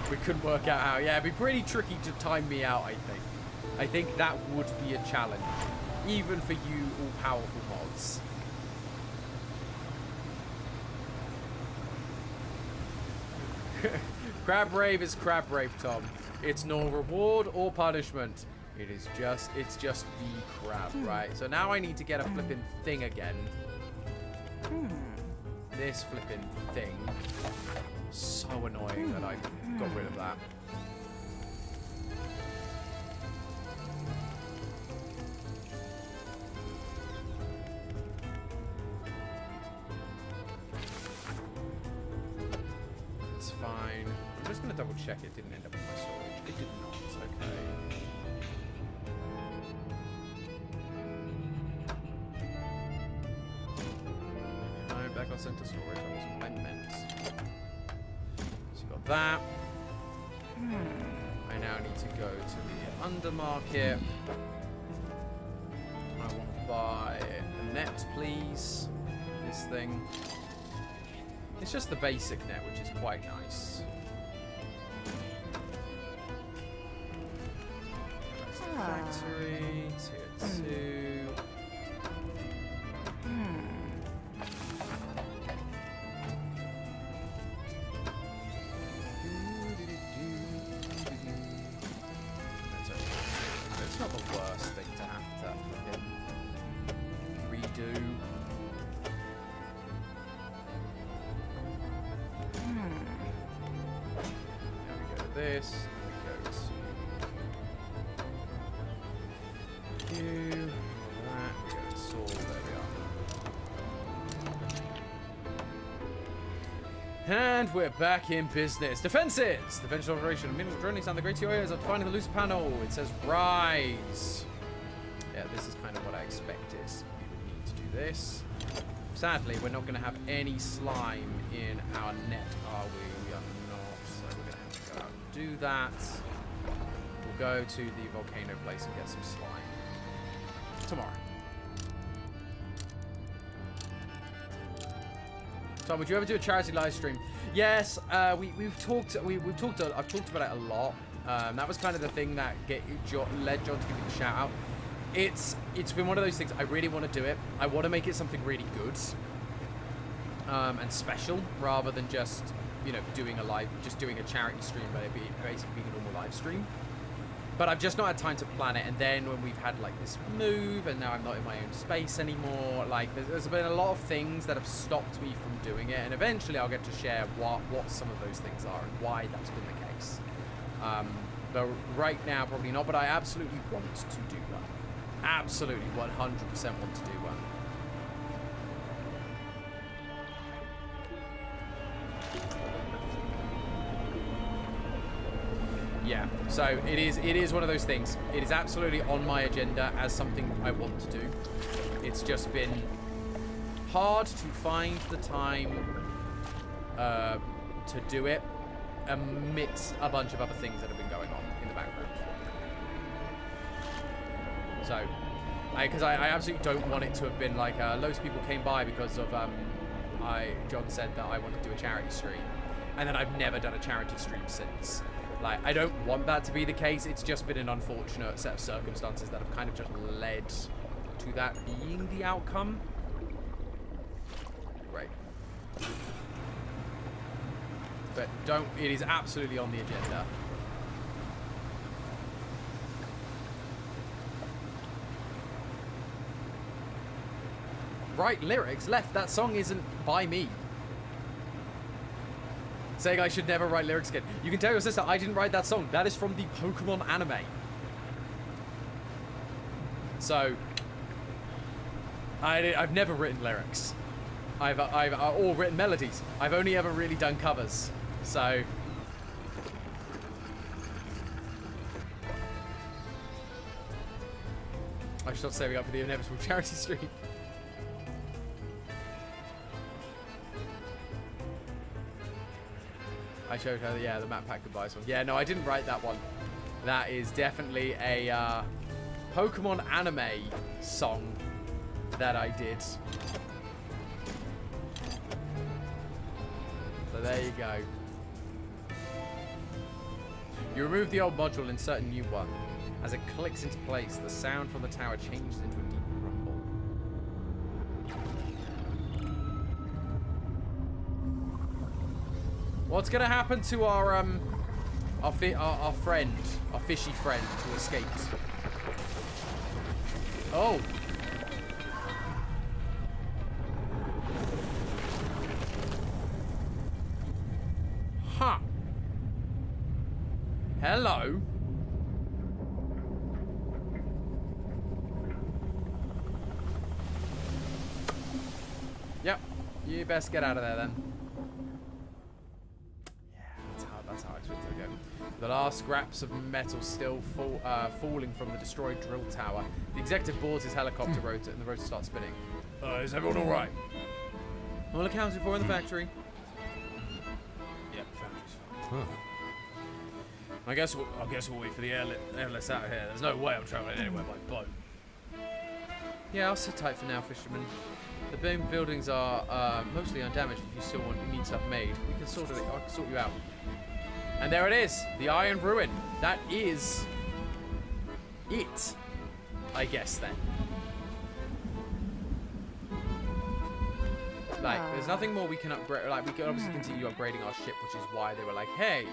We couldn't work out how. Yeah, it'd be pretty tricky to time me out, I think. I think that would be a challenge. Even for you all-powerful mods. Crab rave is crab rave, Tom. It's no reward or punishment. It's just the crab, right? So now I need to get a flipping thing again. This flipping thing. So annoying that I got rid of that. It's fine. I'm just going to double check it didn't end up in my storage. It did not. Okay. No, that got sent to storage. That wasn't what I meant. So you got that. I now need to go to the undermarket. I want to buy a net, please. This thing. It's just the basic net, which is quite nice. That's the factory, tier 2. It's not the worst thing to have to redo. This, we go to you, that, we go to Saul, there we are. And we're back in business. Defenses! Defensive operation. Minerals drilling down the great areas of finding the loose panel. It says rise. Yeah, this is kind of what I expected. We would need to do this. Sadly, we're not going to have any slime in our net, are we? We are not. So we're going to have to go out and do that. We'll go to the volcano place and get some slime tomorrow. Tom, would you ever do a charity live stream? Yes, I've talked about it a lot. That was kind of the thing that led John to give me the shout out. It's been one of those things. I really want to do it. I want to make it something really good and special, rather than just doing a charity stream, but it basically being a normal live stream. But I've just not had time to plan it. And then when we've had like this move, and now I'm not in my own space anymore, like there's been a lot of things that have stopped me from doing it. And eventually I'll get to share what some of those things are and why that's been the case. But right now, probably not. But I absolutely want to do one. Absolutely 100% want to do one. Yeah, so it is one of those things. It is absolutely on my agenda as something I want to do. It's just been hard to find the time to do it amidst a bunch of other things that have been going on in the background. So, because I absolutely don't want it to have been like loads of people came by because of John said that I wanted to do a charity stream, and then I've never done a charity stream since. Like, I don't want that to be the case. It's just been an unfortunate set of circumstances that have kind of just led to that being the outcome. Great. But it is absolutely on the agenda. Right lyrics left. That song isn't by me. Saying I should never write lyrics again. You can tell your sister I didn't write that song. That is from the Pokemon anime. So, I've never written lyrics. I've or written melodies. I've only ever really done covers. So, I should not saving up for the inevitable charity stream. I showed her, yeah, the map pack advice one. Yeah, no, I didn't write that one. That is definitely a Pokemon anime song that I did. So there you go. You remove the old module, insert a new one. As it clicks into place, the sound from the tower changes into a deep rumble. What's gonna happen to our friend, our fishy friend who escaped? Oh. Huh. Hello. Yep. You best get out of there then. Yeah, that's how I expected to go. The last scraps of metal still falling from the destroyed drill tower. The executive boards his helicopter rotor and the rotor starts spinning. Is everyone alright? All accounted for in the factory. Yep, factory's fine. Huh. I guess we'll wait for the airless out here. There's no way I'm traveling anywhere by boat. Yeah, I'll sit tight for now, fisherman. The buildings are mostly undamaged. If you still need stuff made, we can sort it. I can sort you out. And there it is, the Iron Ruin. That is it, I guess then. Like, there's nothing more we can upgrade. Like, we can obviously continue upgrading our ship, which is why they were like, hey,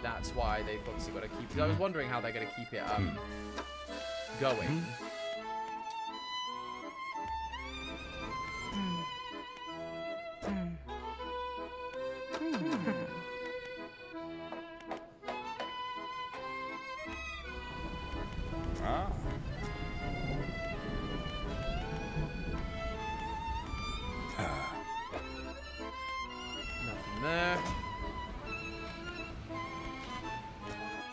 that's why they've obviously got to keep it. I was wondering how they're going to keep it going. Nothing there.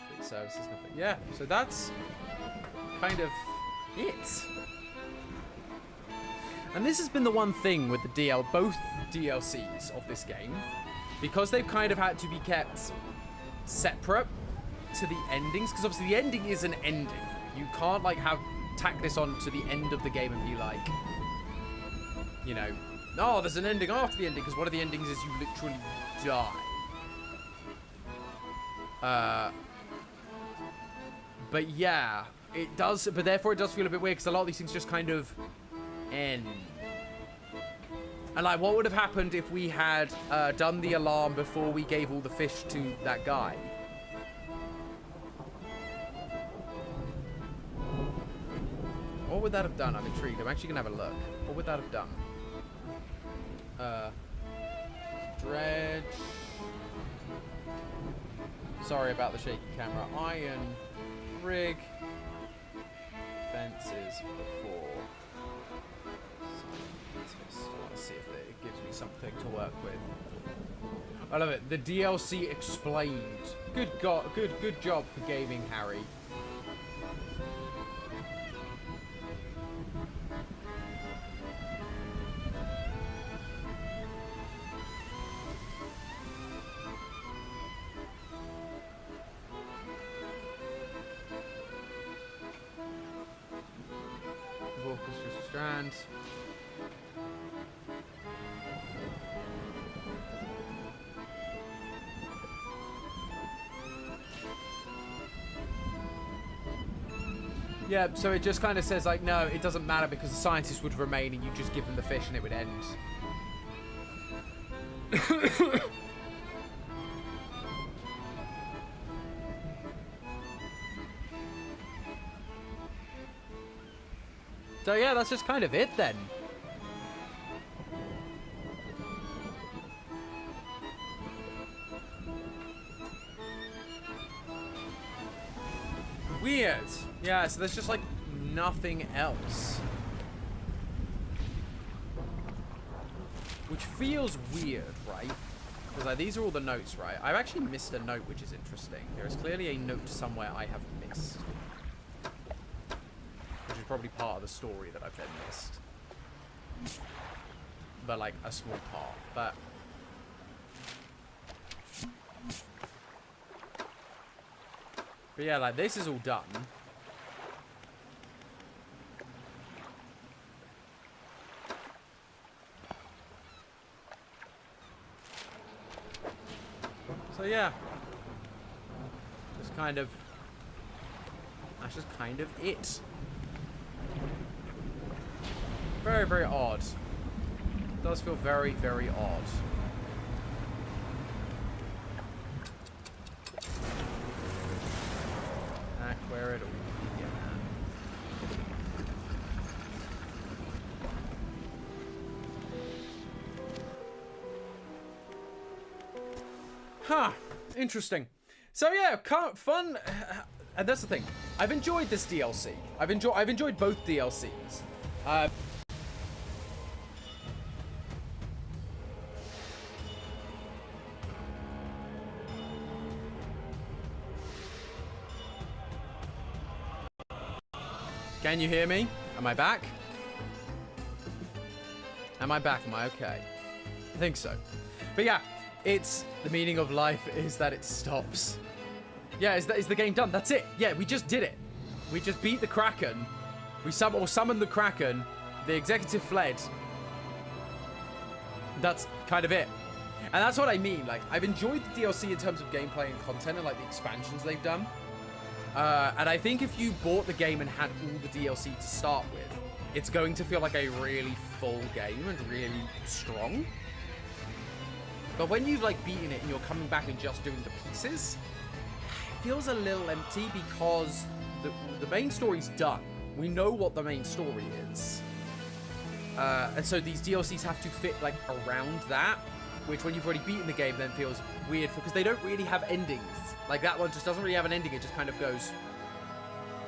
Fleet services, nothing. Yeah, so that's kind of it. And this has been the one thing with the both DLCs of this game, because they've kind of had to be kept separate to the endings, because obviously the ending is an ending. You can't like tack this on to the end of the game and be like, you know, oh, there's an ending after the ending, because one of the endings is you literally die. But yeah, it does, but therefore it does feel a bit weird, because a lot of these things just kind of end. And like, what would have happened if we had done the alarm before we gave all the fish to that guy? What would that have done? I'm intrigued. I'm actually gonna have a look. What would that have done? Dredge. Sorry about the shaky camera. Iron rig. Fences before. Let's see if it gives me something to work with. I love it. The DLC explained. Good job for gaming, Harry. Strand. Yeah, so it just kind of says like, no, it doesn't matter because the scientists would remain and you just give them the fish and it would end. So yeah, that's just kind of it then. Weird. Yeah, so there's just like nothing else. Which feels weird, right? Because like, these are all the notes, right? I've actually missed a note, which is interesting. There is clearly a note somewhere I have missed. Which is probably part of the story that I've then missed. But, like, a small part. But... But yeah, like, this is all done. So yeah. Just kind of... That's just kind of it. Very, very odd. It does feel very, very odd. Back where it all began. Huh. Interesting. So yeah, fun. And that's the thing. I've enjoyed this DLC. I've enjoyed both DLCs. Can you hear me? Am I back? Am I back? Am I okay? I think so. But yeah, it's the meaning of life is that it stops. Yeah, is the game done? That's it. Yeah, we just did it. We just beat the Kraken. We summoned the Kraken. The executive fled. That's kind of it. And that's what I mean. Like, I've enjoyed the DLC in terms of gameplay and content and, like, the expansions they've done. And I think if you bought the game and had all the DLC to start with, it's going to feel like a really full game and really strong. But when you've, like, beaten it and you're coming back and just doing the pieces, it feels a little empty because the main story's done. We know what the main story is. And so these DLCs have to fit, like, around that, which when you've already beaten the game then feels weird because they don't really have endings. Like, that one just doesn't really have an ending. It just kind of goes,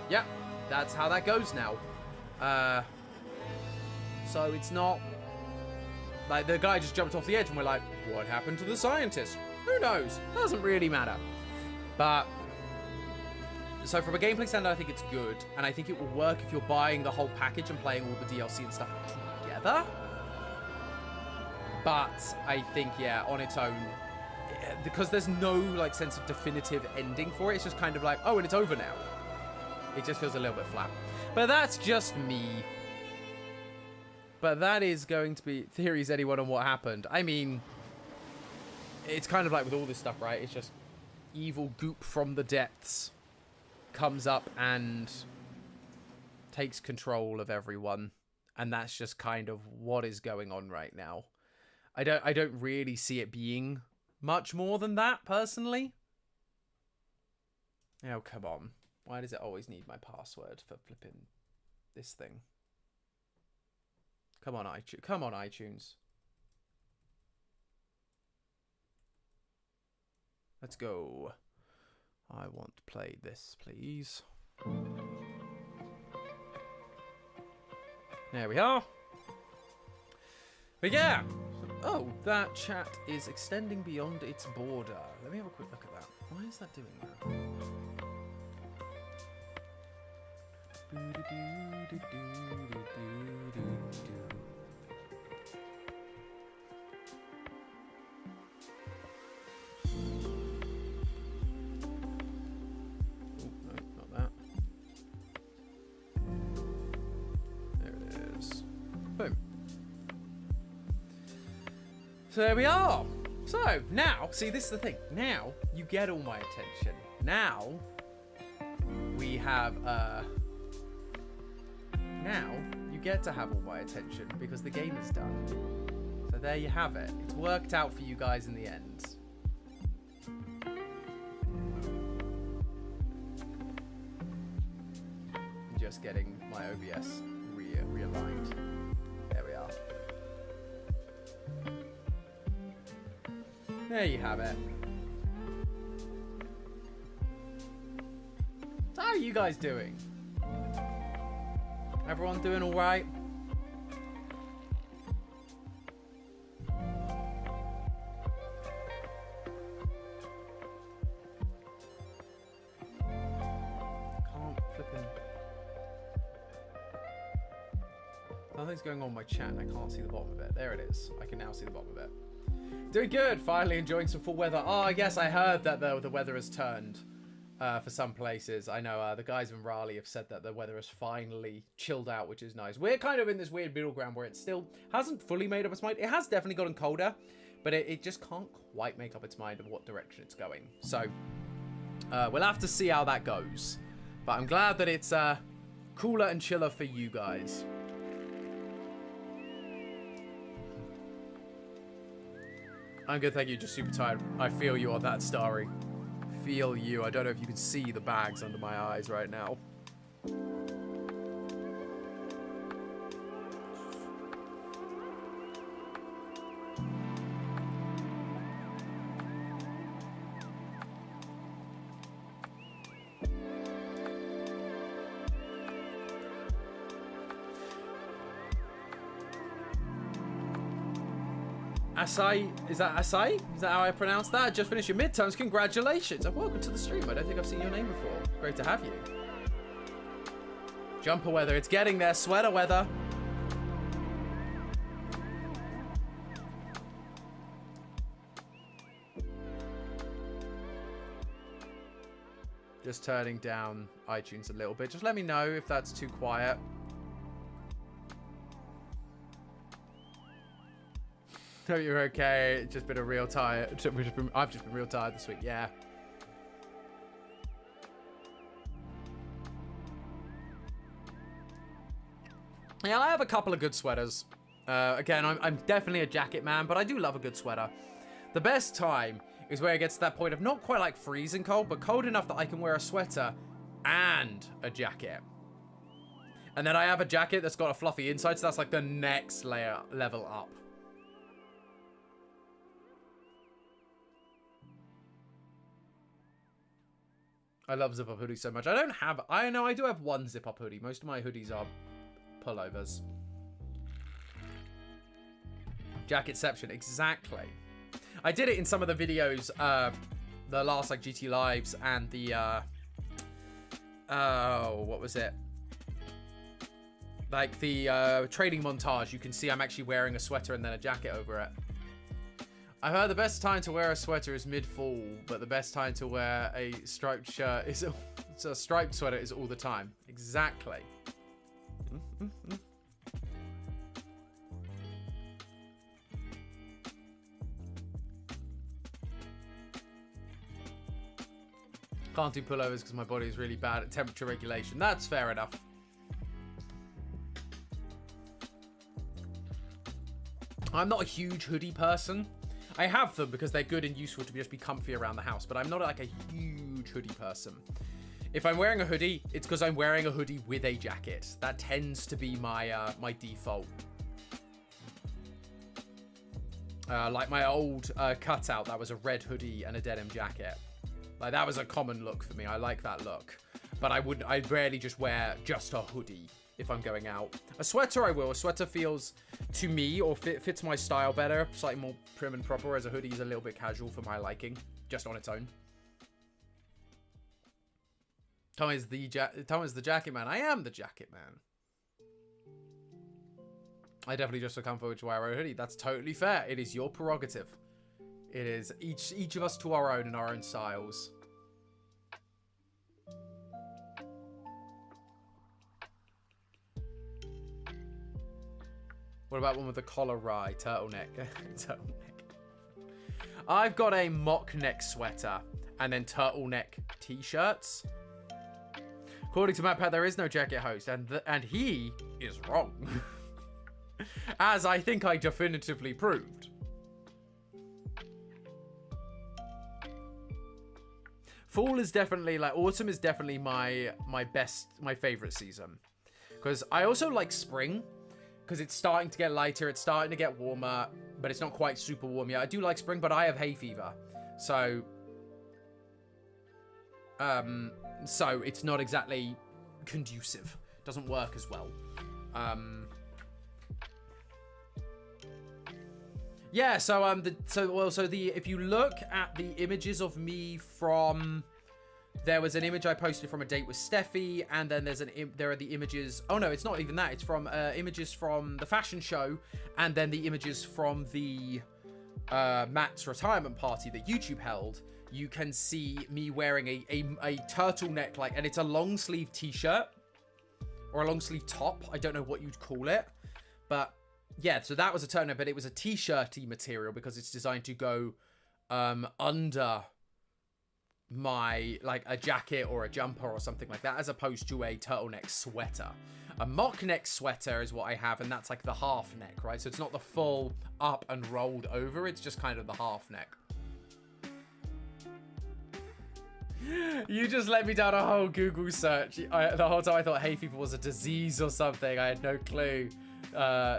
yeah, that's how that goes now. So it's not... Like, the guy just jumped off the edge and we're like, what happened to the scientist? Who knows? Doesn't really matter. But... So from a gameplay standpoint, I think it's good. And I think it will work if you're buying the whole package and playing all the DLC and stuff together. But I think, yeah, on its own... Because there's no, like, sense of definitive ending for it. It's just kind of like, oh, and it's over now. It just feels a little bit flat. But that's just me. But that is going to be theories anyone on what happened. I mean, it's kind of like with all this stuff, right? It's just evil goop from the depths comes up and takes control of everyone. And that's just kind of what is going on right now. I don't really see it being much more than that, personally. Oh, come on. Why does it always need my password for flipping this thing? Come on, iTunes. Come on, iTunes. Let's go. I want to play this, please. There we are. But yeah. Oh, that chat is extending beyond its border. Let me have a quick look at that. Why is that doing that? Oh, no, not that. There it is. Boom. So there we are. So now, see, this is the thing. Now you get all my attention. Now we have now you get to have all my attention because the game is done. So there you have it. It's worked out for you guys in the end. Just getting my OBS realigned. There we are. There you have it. So how are you guys doing? Everyone doing all right? Can't flipping. Nothing's going on in my chat and I can't see the bottom of it. There it is. I can now see the bottom of it. Doing good. Finally enjoying some full weather. Oh, yes, I heard that the weather has turned for some places. I know the guys in Raleigh have said that the weather has finally chilled out, which is nice. We're kind of in this weird middle ground where it still hasn't fully made up its mind. It has definitely gotten colder, but it just can't quite make up its mind of what direction it's going. So we'll have to see how that goes. But I'm glad that it's cooler and chiller for you guys. I'm good, thank you. Just super tired. I feel you on that, Starry. Feel you. I don't know if you can see the bags under my eyes right now. Asai, is that Asai? Is that how I pronounce that? Just finished your midterms. Congratulations and welcome to the stream. I don't think I've seen your name before. Great to have you. Jumper weather. It's getting there. Sweater weather. Just turning down iTunes a little bit. Just let me know if that's too quiet. No, you're okay. It's just been a real tired. I've just been real tired this week. Yeah. Yeah, I have a couple of good sweaters. Again, I'm definitely a jacket man, but I do love a good sweater. The best time is where it gets to that point of not quite like freezing cold, but cold enough that I can wear a sweater and a jacket. And then I have a jacket that's got a fluffy inside, so that's like the next level up. I love zip-up hoodies so much. I know I do have one zip-up hoodie. Most of my hoodies are pullovers. Jacketception, exactly. I did it in some of the videos, the last like GT Lives and the, oh, what was it? Like the trading montage. You can see I'm actually wearing a sweater and then a jacket over it. I heard the best time to wear a sweater is mid-fall, but the best time to wear a striped shirt is it's a striped sweater is all the time. Exactly. Can't do pullovers because my body is really bad at temperature regulation. That's fair enough. I'm not a huge hoodie person. I have them because they're good and useful to just be comfy around the house, but I'm not like a huge hoodie person. If I'm wearing a hoodie, it's because I'm wearing a hoodie with a jacket. That tends to be my my default. Like my old cutout, that was a red hoodie and a denim jacket. Like that was a common look for me. I like that look, but I rarely just wear just a hoodie if I'm going out. A sweater I will. A sweater feels to me or fits my style better, slightly more prim and proper, whereas a hoodie is a little bit casual for my liking, just on its own. Tom is the jacket man. I am the jacket man. I definitely just come forward to wear a hoodie. That's totally fair. It is your prerogative. It is each of us to our own and our own styles. What about one with the collar rye? Turtleneck. Turtleneck. I've got a mock neck sweater and then turtleneck t-shirts. According to MatPat, there is no jacket host, and he is wrong. As I think I definitively proved. Fall is definitely, like, autumn is definitely my favorite season. Because I also like spring. Because it's starting to get lighter, it's starting to get warmer, but it's not quite super warm yet. I do like spring, but I have hay fever. So it's not exactly conducive. Doesn't work as well. Yeah, so if you look at the images of me from there was an image I posted from a date with Steffi, and then there are the images. Oh no, it's not even that. It's from images from the fashion show, and then the images from the Matt's retirement party that YouTube held. You can see me wearing a turtleneck, like, and it's a long sleeve t-shirt or a long sleeve top. I don't know what you'd call it, but yeah. So that was a turtleneck, but it was a t-shirty material because it's designed to go under my, like, a jacket or a jumper or something like that, as opposed to a turtleneck sweater. A mock neck sweater is what I have, and that's like the half neck, right? So it's not the full up and rolled over, it's just kind of the half neck. You just let me down a whole Google search. The whole time I thought hay fever was a disease or something. I had no clue.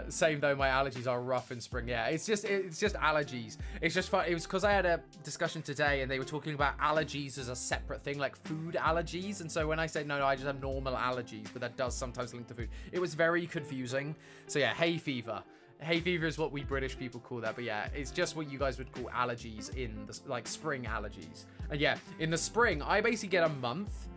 Same though, my allergies are rough in spring. Yeah, it's just allergies. It's just fun. It was because I had a discussion today and they were talking about allergies as a separate thing, like food allergies. And so when I say no, I just have normal allergies, but that does sometimes link to food. It was very confusing. So yeah, hay fever. Hay fever is what we British people call that, but yeah, it's just what you guys would call allergies in the, like, spring allergies. And yeah, in the spring, I basically get a month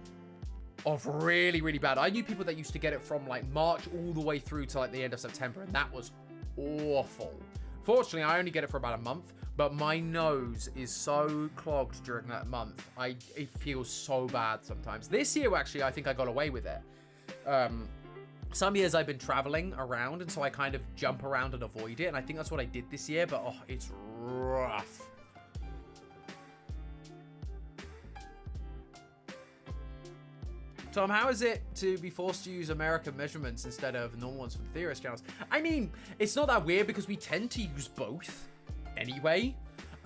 of really, really bad. I knew people that used to get it from like March all the way through to like the end of September, and that was awful. Fortunately, I only get it for about a month, but my nose is so clogged during that month. It feels so bad sometimes. This year, actually, I think I got away with it. Some years I've been traveling around, and so I kind of jump around and avoid it, and I think that's what I did this year, but oh, it's rough. Tom, how is it to be forced to use American measurements instead of normal ones for the Theorist channels? I mean, it's not that weird because we tend to use both anyway.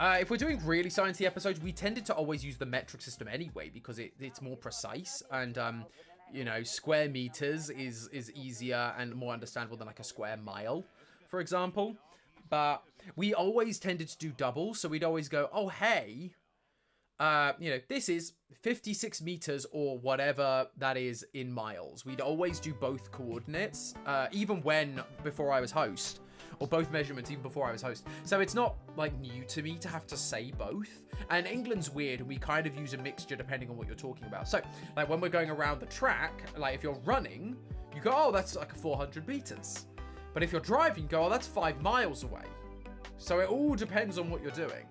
If we're doing really sciencey episodes, we tended to always use the metric system anyway because it's more precise, and you know, square meters is easier and more understandable than like a square mile, for example. But we always tended to do doubles, so we'd always go, oh hey, you know, this is 56 meters or whatever that is in miles. We'd always do both coordinates, even before I was host, or both measurements even before I was host. So it's not like new to me to have to say both. And England's weird, and we kind of use a mixture depending on what you're talking about. So like when we're going around the track, like if you're running, you go, oh, that's like 400 meters. But if you're driving, you go, oh, that's 5 miles away. So it all depends on what you're doing.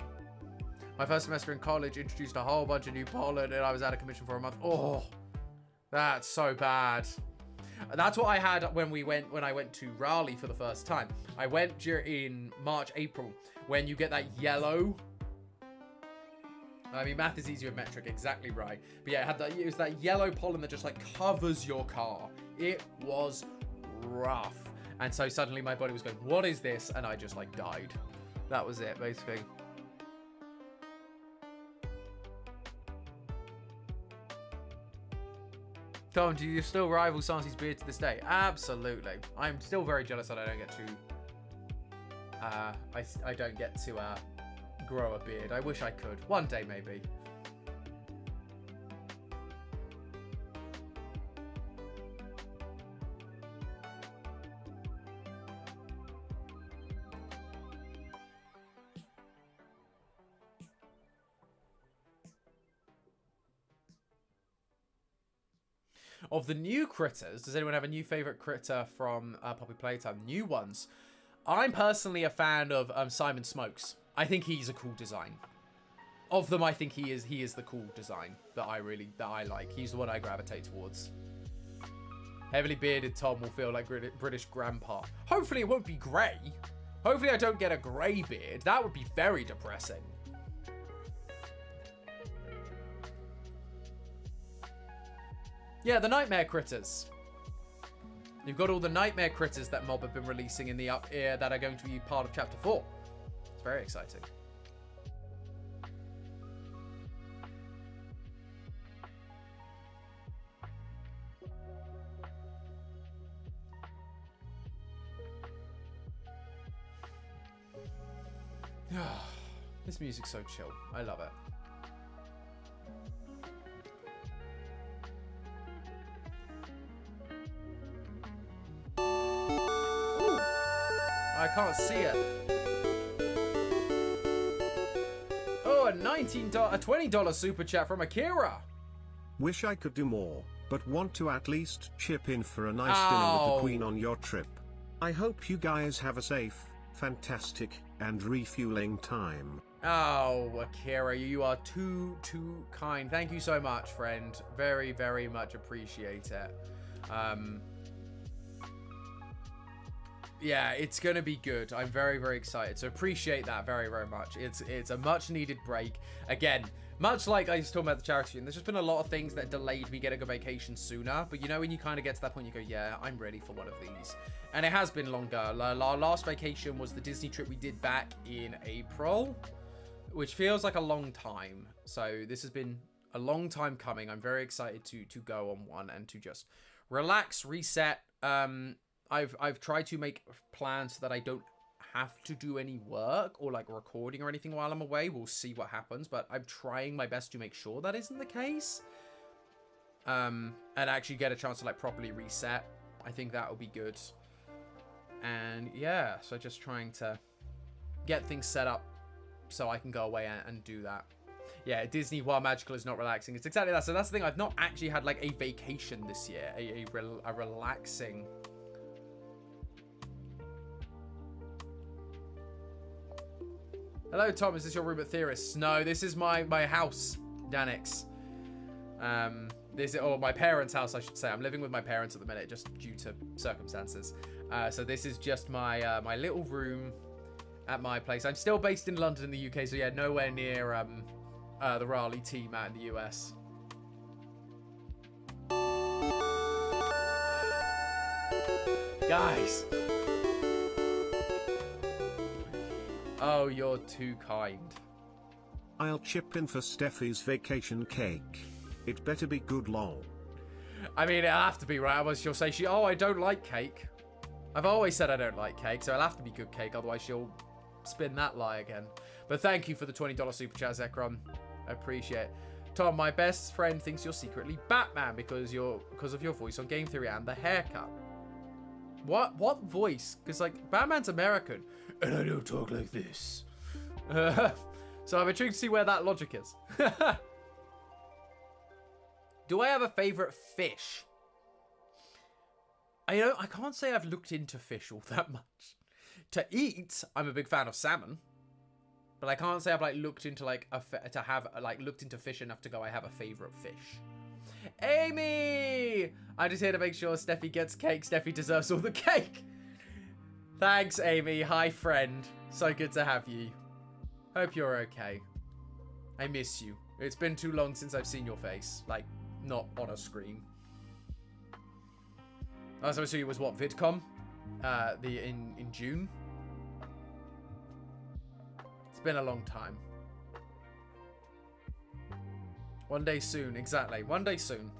My first semester in college introduced a whole bunch of new pollen, and I was out of commission for a month. Oh, that's so bad. That's what I had when I went to Raleigh for the first time. I went in March, April, when you get that yellow. I mean, math is easier with metric, exactly right. But yeah, it was that yellow pollen that just like covers your car. It was rough. And so suddenly my body was going, what is this? And I just like died. That was it, basically. Tom, do you still rival Sansi's beard to this day? Absolutely. I'm still very jealous that I don't get to grow a beard. I wish I could. One day, maybe. Of the new critters, does anyone have a new favorite critter from Poppy Playtime? New ones. I'm personally a fan of Simon Smokes. I think he's a cool design. Of them, I think he is the cool design that I like. He's the one I gravitate towards. Heavily bearded Tom will feel like British grandpa. Hopefully it won't be grey. Hopefully I don't get a grey beard. That would be very depressing. Yeah, the Nightmare Critters. You've got all the Nightmare Critters that Mob have been releasing in the up ear that are going to be part of Chapter 4. It's very exciting. This music's so chill. I love it. I can't see it. Oh, a $20 super chat from Akira. Wish I could do more, but want to at least chip in for a nice dinner with the Queen on your trip. I hope you guys have a safe, fantastic, and refueling time. Oh, Akira, you are too kind. Thank you so much, friend. Very, very much appreciate it. Yeah, it's gonna be good. I'm very, very excited. So appreciate that very, very much. It's a much needed break. Again, much like I was talking about the charity stream, there's just been a lot of things that delayed me getting a vacation sooner. But you know, when you kind of get to that point, you go, yeah, I'm ready for one of these. And it has been longer. Our last vacation was the Disney trip we did back in April, which feels like a long time. So this has been a long time coming. I'm very excited to go on one and to just relax, reset. I've tried to make plans so that I don't have to do any work or like recording or anything while I'm away. We'll see what happens, but I'm trying my best to make sure that isn't the case. And actually get a chance to like properly reset. I think that will be good. And yeah, so just trying to get things set up so I can go away and do that. Yeah, Disney while magical is not relaxing. It's exactly that. So that's the thing. I've not actually had like a vacation this year, a relaxing. Hello, Tom. Is this your room at Theorists? No, this is my house, Danix. This is, or my parents' house, I should say. I'm living with my parents at the minute, just due to circumstances. So this is just my my little room at my place. I'm still based in London in the UK, so yeah, nowhere near the Raleigh team out in the US. Guys. Oh, you're too kind. I'll chip in for Steffi's vacation cake. It better be good, lol. I mean, it'll have to be, right? Otherwise she'll say, oh, I don't like cake. I've always said I don't like cake, so it'll have to be good cake. Otherwise she'll spin that lie again. But thank you for the $20 super chat, Zekrom. I appreciate it. Tom, my best friend thinks you're secretly Batman because of your voice on Game Theory and the haircut. What voice? Because like Batman's American, and I don't talk like this. So I'm intrigued to see where that logic is. Do I have a favorite fish? I can't say I've looked into fish all that much. To eat, I'm a big fan of salmon. But I can't say I've like looked into like looked into fish enough to go I have a favorite fish. Amy! I'm just here to make sure Steffi gets cake. Steffi deserves all the cake. Thanks, Amy. Hi, friend. So good to have you. Hope you're okay. I miss you. It's been too long since I've seen your face. Like, not on a screen. Last time I saw you was what, VidCon? In June? It's been a long time. One day soon, exactly. One day soon.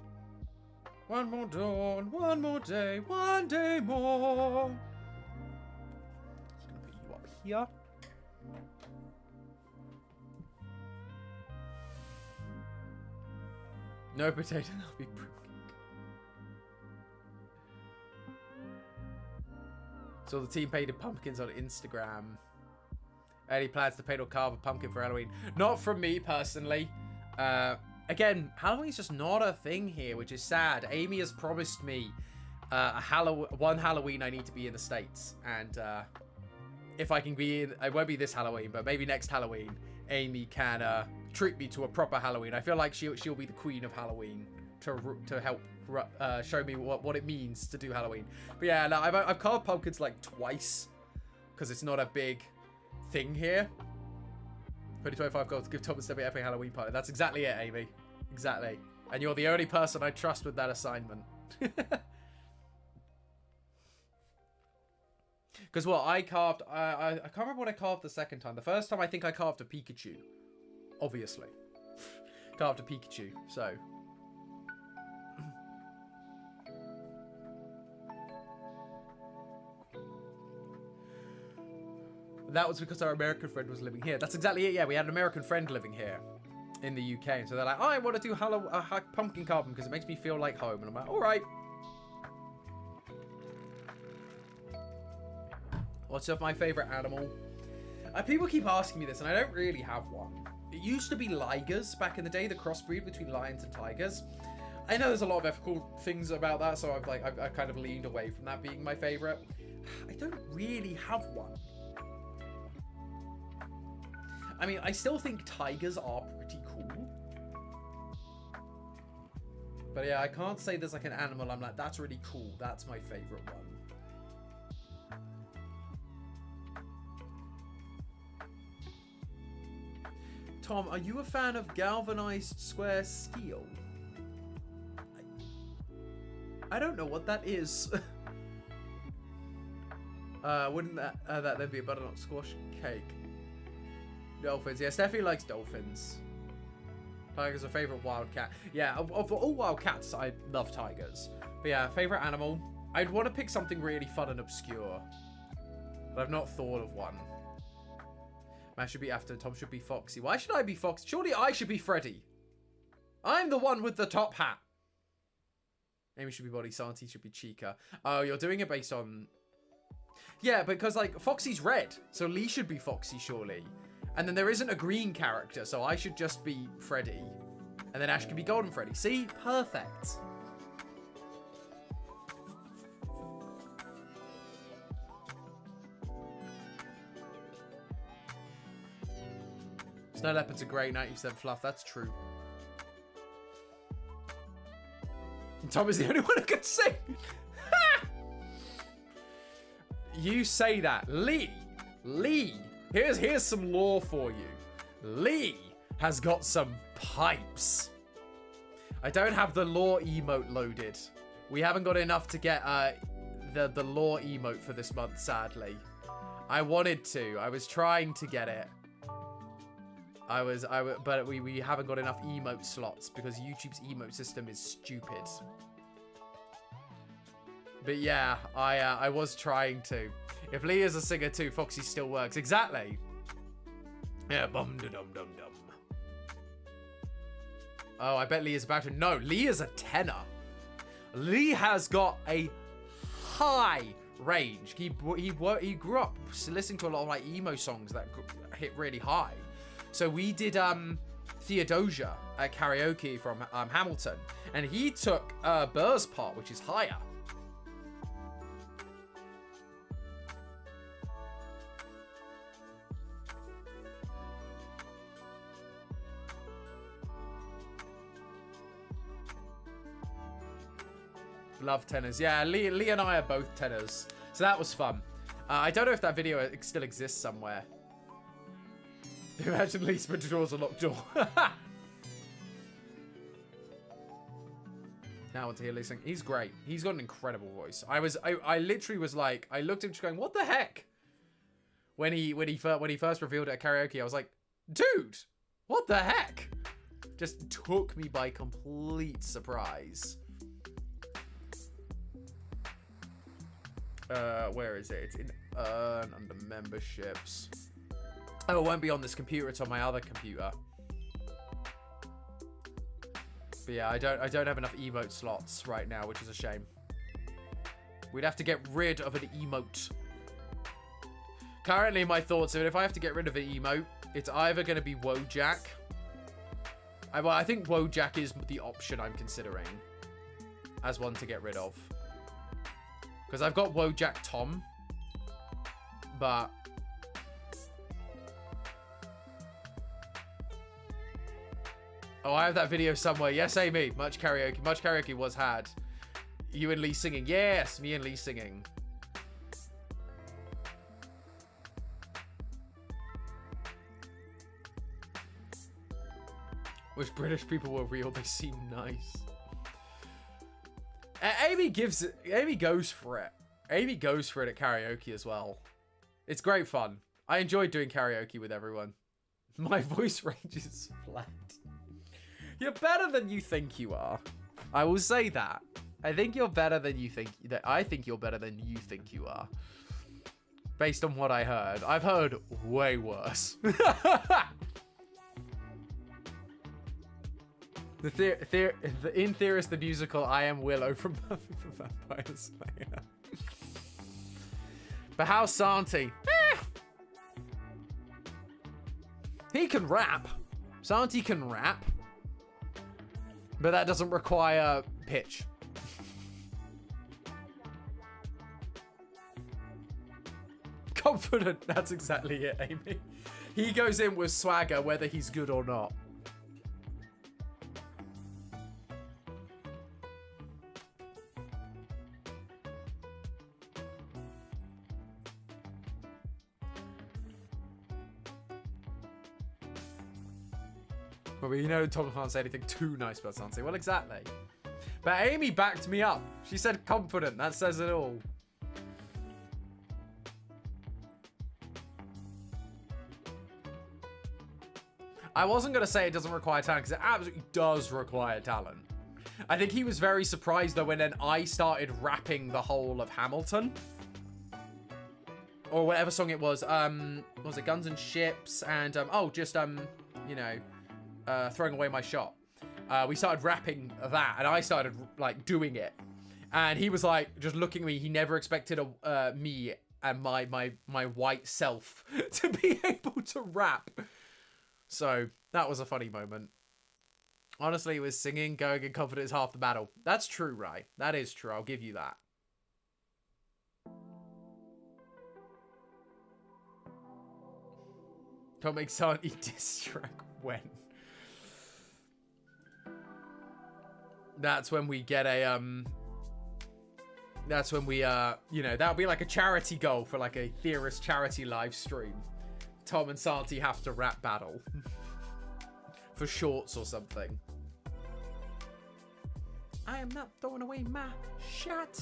One more dawn, one more day, one day more. Just gonna put you up here. No potato, that'll be broken. So the team painted pumpkins on Instagram. Any plans to paint or carve a pumpkin for Halloween? Not from me personally. Again, Halloween's just not a thing here, which is sad. Amy has promised me one Halloween I need to be in the States. And if I can be in, it won't be this Halloween, but maybe next Halloween, Amy can treat me to a proper Halloween. I feel like she'll be the queen of Halloween to help show me what it means to do Halloween. But yeah, no, I've carved pumpkins like twice because it's not a big thing here. 2025 goals, give Thomas Steffi epic Halloween party. That's exactly it, Amy. Exactly. And you're the only person I trust with that assignment. Because what I carved, I can't remember what I carved the second time. The first time I think I carved a Pikachu. Obviously. Carved a Pikachu, so. That was because our American friend was living here. That's exactly it, yeah. We had an American friend living here in the UK. So they're like, oh, I want to do pumpkin carving because it makes me feel like home. And I'm like, all right. What's up, my favorite animal? People keep asking me this, and I don't really have one. It used to be ligers back in the day, the crossbreed between lions and tigers. I know there's a lot of ethical things about that, so I've kind of leaned away from that being my favorite. I don't really have one. I mean, I still think tigers are pretty cool. But yeah, I can't say there's like an animal I'm like, that's really cool. That's my favorite one. Tom, are you a fan of galvanized square steel? I don't know what that is. Wouldn't that then be a butternut squash cake? Dolphins. Yeah, Steffi likes dolphins. Tiger's a favorite wild cat. Yeah, of all wild cats, I love tigers. But yeah, favorite animal. I'd want to pick something really fun and obscure. But I've not thought of one. Man should be after. Tom should be Foxy. Why should I be Foxy? Surely I should be Freddy. I'm the one with the top hat. Amy should be Body. Santi should be Chica. Oh, you're doing it based on... Yeah, because like Foxy's red. So Lee should be Foxy, surely. And then there isn't a green character, so I should just be Freddy. And then Ash can be Golden Freddy. See? Perfect. Snow leopards are great, 90% fluff. That's true. Tom is the only one who can sing. You say that. Lee. Here's some lore for you. Lee has got some pipes. I don't have the lore emote loaded. We haven't got enough to get the lore emote for this month, sadly. I wanted to. I was trying to get it. But we haven't got enough emote slots because YouTube's emote system is stupid. But yeah, I was trying to. If Lee is a singer too, Foxy still works. Exactly. Yeah, bum-da-dum-dum-dum. Oh, I bet Lee is about to... No, Lee is a tenor. Lee has got a high range. He grew up listening to a lot of like emo songs that hit really high. So we did Theodosia at karaoke from Hamilton. And he took Burr's part, which is higher. Love tenors. Yeah, Lee and I are both tenors. So that was fun. I don't know if that video still exists somewhere. Imagine Lee sprint draws a locked door. Now I want to hear Lee sing. He's great. He's got an incredible voice. I literally was like, I looked at him just going, what the heck? When he first revealed it at karaoke, I was like, dude, what the heck? Just took me by complete surprise. Where is it? It's in Earn under memberships. Oh, it won't be on this computer. It's on my other computer. But yeah, I don't have enough emote slots right now, which is a shame. We'd have to get rid of an emote. Currently, my thoughts are if I have to get rid of an emote, it's either going to be Wojak. I think Wojak is the option I'm considering as one to get rid of. Because I've got Wojak Tom, but... Oh, I have that video somewhere. Yes, Amy. Much karaoke. Much karaoke was had. You and Lee singing. Yes, me and Lee singing. Wish British people were real. They seem nice. Amy goes for it. Amy goes for it at karaoke as well. It's great fun. I enjoy doing karaoke with everyone. My voice range is flat. You're better than you think you are. I will say that. I think you're better than you think. I think you're better than you think you are. Based on what I heard. I've heard way worse. In Theorist the musical, I am Willow from Buffy the Vampire Slayer. But how's Santi? He can rap. Santi can rap. But that doesn't require pitch. Confident, that's exactly it, Amy. He goes in with swagger whether he's good or not. Well, you know Tom can't say anything too nice about Santi. Well, exactly. But Amy backed me up. She said confident. That says it all. I wasn't going to say it doesn't require talent, because it absolutely does require talent. I think he was very surprised, though, when then I started rapping the whole of Hamilton. Or whatever song it was. Was it Guns and Ships? And, you know, Throwing Away My Shot. We started rapping that, and I started, like, doing it. And he was, like, just looking at me. He never expected me and my white self to be able to rap. So, that was a funny moment. Honestly, it was singing, going in confidence is half the battle. That's true, right? That is true. I'll give you that. Don't make Santi diss track when. That's when we get a, that's when we, you know, that'll be like a charity goal for like a Theorist charity live stream. Tom and Santi have to rap battle. For shorts or something. I am not throwing away my shot.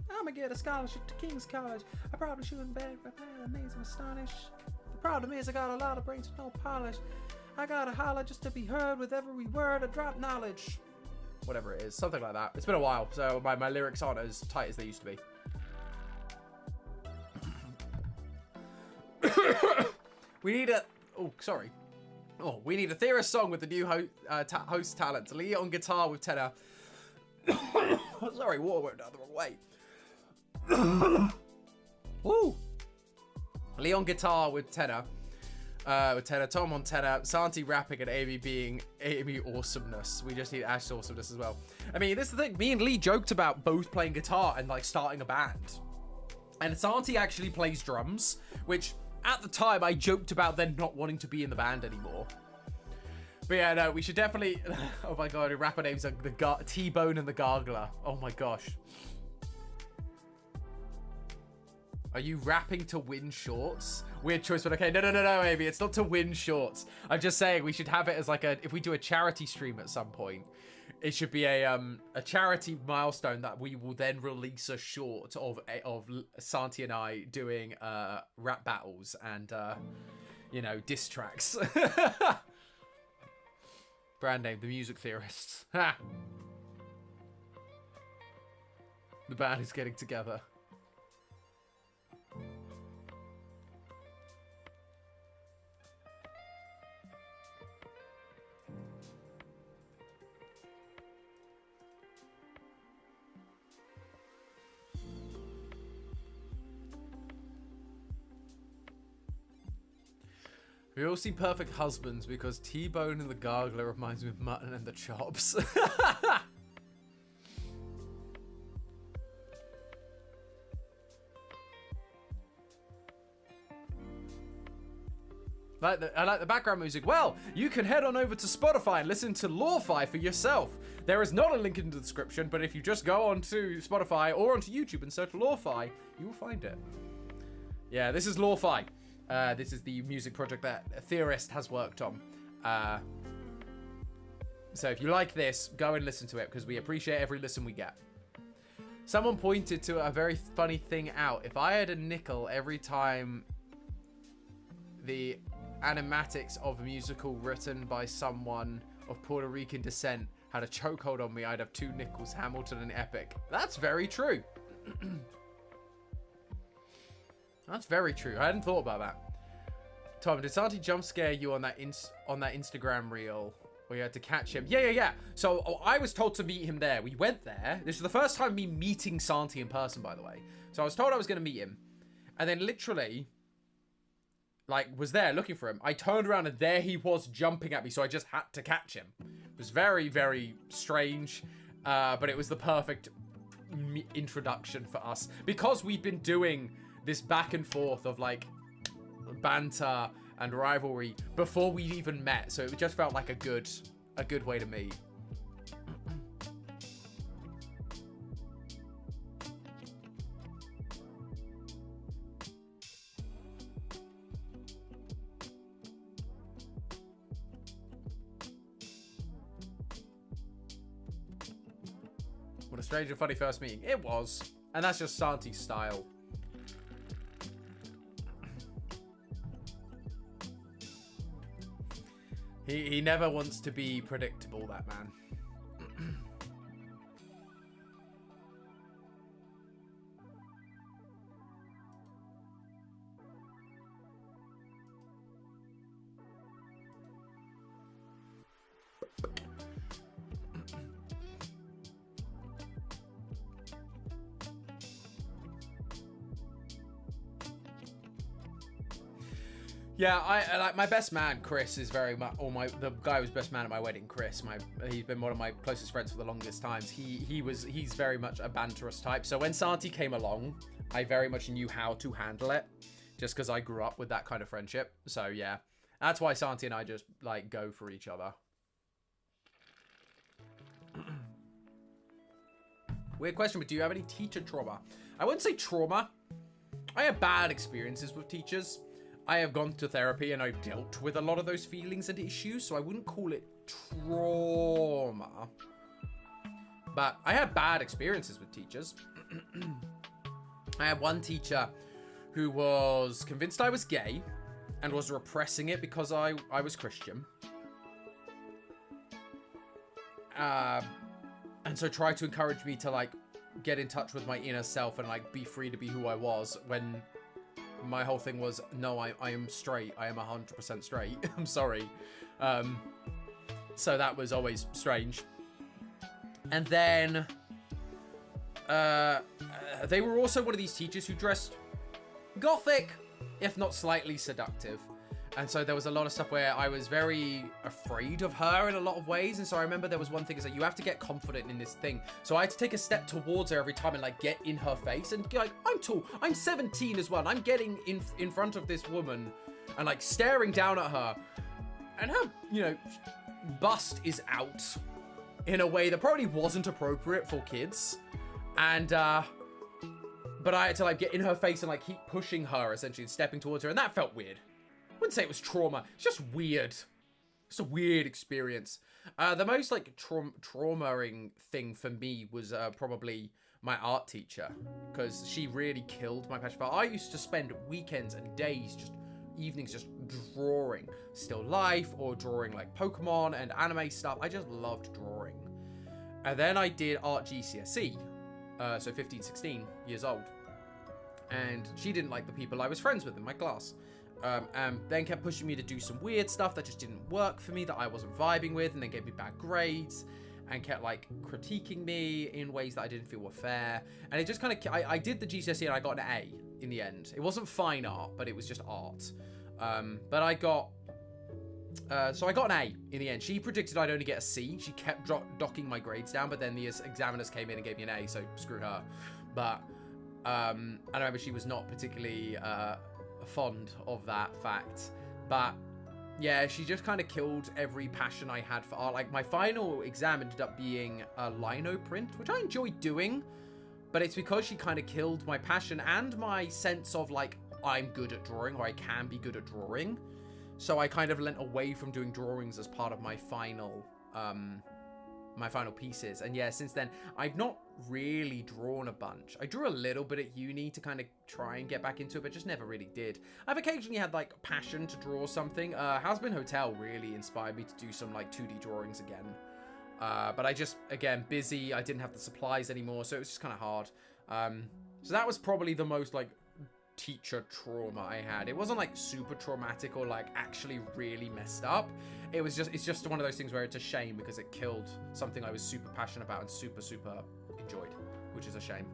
I'm gonna get a scholarship to King's College. I probably shouldn't bet, but I'm amazed and astonished. The problem is I got a lot of brains with no polish. I gotta holler just to be heard with every word. I drop knowledge. Whatever it is, something like that. It's been a while, so my lyrics aren't as tight as they used to be. We need a... Oh, sorry. Oh, we need a Theorist song with the new host talent. Lee on guitar with tenor. Sorry, water went down the wrong way. Woo! Lee on guitar with tenor. Tom on tenor, Santi rapping, and Amy being Amy awesomeness. We just need Ash's awesomeness as well. I mean, this is the thing. Me and Lee joked about both playing guitar and like starting a band. And Santi actually plays drums, which at the time I joked about then not wanting to be in the band anymore. But yeah, no, we should definitely... Oh my god, rapper names are the T-Bone and the Gargler. Oh my gosh. Are you rapping to win shorts? Weird choice, but okay. No, Amy. It's not to win shorts. I'm just saying we should have it as like a... If we do a charity stream at some point, it should be a charity milestone that we will then release a short of Santi and I doing rap battles and, you know, diss tracks. Brand name, The Music Theorists. Ha! The band is getting together. We all see perfect husbands because T-Bone and the Gargler reminds me of Mutton and the Chops. I like the background music. Well, you can head on over to Spotify and listen to Lo-Fi for yourself. There is not a link in the description, but if you just go onto Spotify or onto YouTube and search Lo-Fi, you will find it. Yeah, this is Lo-Fi. This is the music project that a Theorist has worked on. So if you like this, go and listen to it because we appreciate every listen we get. Someone pointed to a very funny thing out. If I had a nickel every time the animatics of a musical written by someone of Puerto Rican descent had a chokehold on me, I'd have 2 nickels, Hamilton and Epic. That's very true. That's very true. I hadn't thought about that. Tom, did Santi jump scare you on that Instagram reel where you had to catch him? Yeah. So I was told to meet him there. We went there. This was the first time me meeting Santi in person, by the way. So I was told I was going to meet him. And then literally, like, was there looking for him. I turned around and there he was jumping at me. So I just had to catch him. was very, very strange, but it was the perfect introduction for us because we'd been doing this back and forth of like banter and rivalry before we even met, so it just felt like a good way to meet. What a strange and funny first meeting. It was. And that's just Santi's style. He never wants to be predictable, that man. Yeah, I like my best man, Chris, is very much, the guy who was best man at my wedding, Chris. He's been one of my closest friends for the longest times. He's very much a banterous type. So when Santi came along, I very much knew how to handle it, just because I grew up with that kind of friendship. So yeah, that's why Santi and I just like go for each other. Weird question, but do you have any teacher trauma? I wouldn't say trauma. I have bad experiences with teachers. I have gone to therapy and I've dealt with a lot of those feelings and issues, so I wouldn't call it trauma. But I had bad experiences with teachers. I had one teacher who was convinced I was gay and was repressing it because I was Christian. And so tried to encourage me to like get in touch with my inner self and like be free to be who I was, when my whole thing was, no, I am straight. I am 100% straight. I'm sorry. So that was always strange. And then they were also one of these teachers who dressed gothic, if not slightly seductive. And so there was a lot of stuff where I was very afraid of her in a lot of ways. And so I remember there was one thing is that you have to get confident in this thing. So I had to take a step towards her every time and like get in her face and be like, I'm tall. I'm 17 as well. And I'm getting in front of this woman and like staring down at her. And her, you know, bust is out in a way that probably wasn't appropriate for kids. And, but I had to like get in her face and like keep pushing her essentially and stepping towards her. And that felt weird. I wouldn't say it was trauma. It's just weird. It's a weird experience. The most like traumaing thing for me was probably my art teacher, because she really killed my passion for art. I used to spend weekends and days, just evenings, just drawing still life or drawing like Pokemon and anime stuff. I just loved drawing. And then I did art GCSE, so 15, 16 years old. And she didn't like the people I was friends with in my class. And then kept pushing me to do some weird stuff that just didn't work for me, that I wasn't vibing with, and then gave me bad grades and kept like critiquing me in ways that I didn't feel were fair. And it just kind of, I did the GCSE and I got an A in the end. It wasn't fine art, but it was just art. But I got, so I got an A in the end. She predicted I'd only get a C. She kept docking my grades down, but then the examiners came in and gave me an A, so screw her. But I remember she was not particularly fond of that fact, but yeah, she just kind of killed every passion I had for art. Like my final exam ended up being a lino print, which I enjoyed doing, but it's because she kind of killed my passion and my sense of like, I'm good at drawing, or I can be good at drawing. So I kind of lent away from doing drawings as part of my final pieces. And yeah, since then I've not really drawn a bunch. I drew a little bit at uni to kind of try and get back into it, but just never really did. I've occasionally had like passion to draw something. Housebin Hotel really inspired me to do some like 2D drawings again. But I just, again, busy. I didn't have the supplies anymore, so it was just kind of hard. So that was probably the most like teacher trauma I had. It wasn't like super traumatic or like actually really messed up. It's just one of those things where it's a shame because it killed something I was super passionate about and super enjoyed, which is a shame.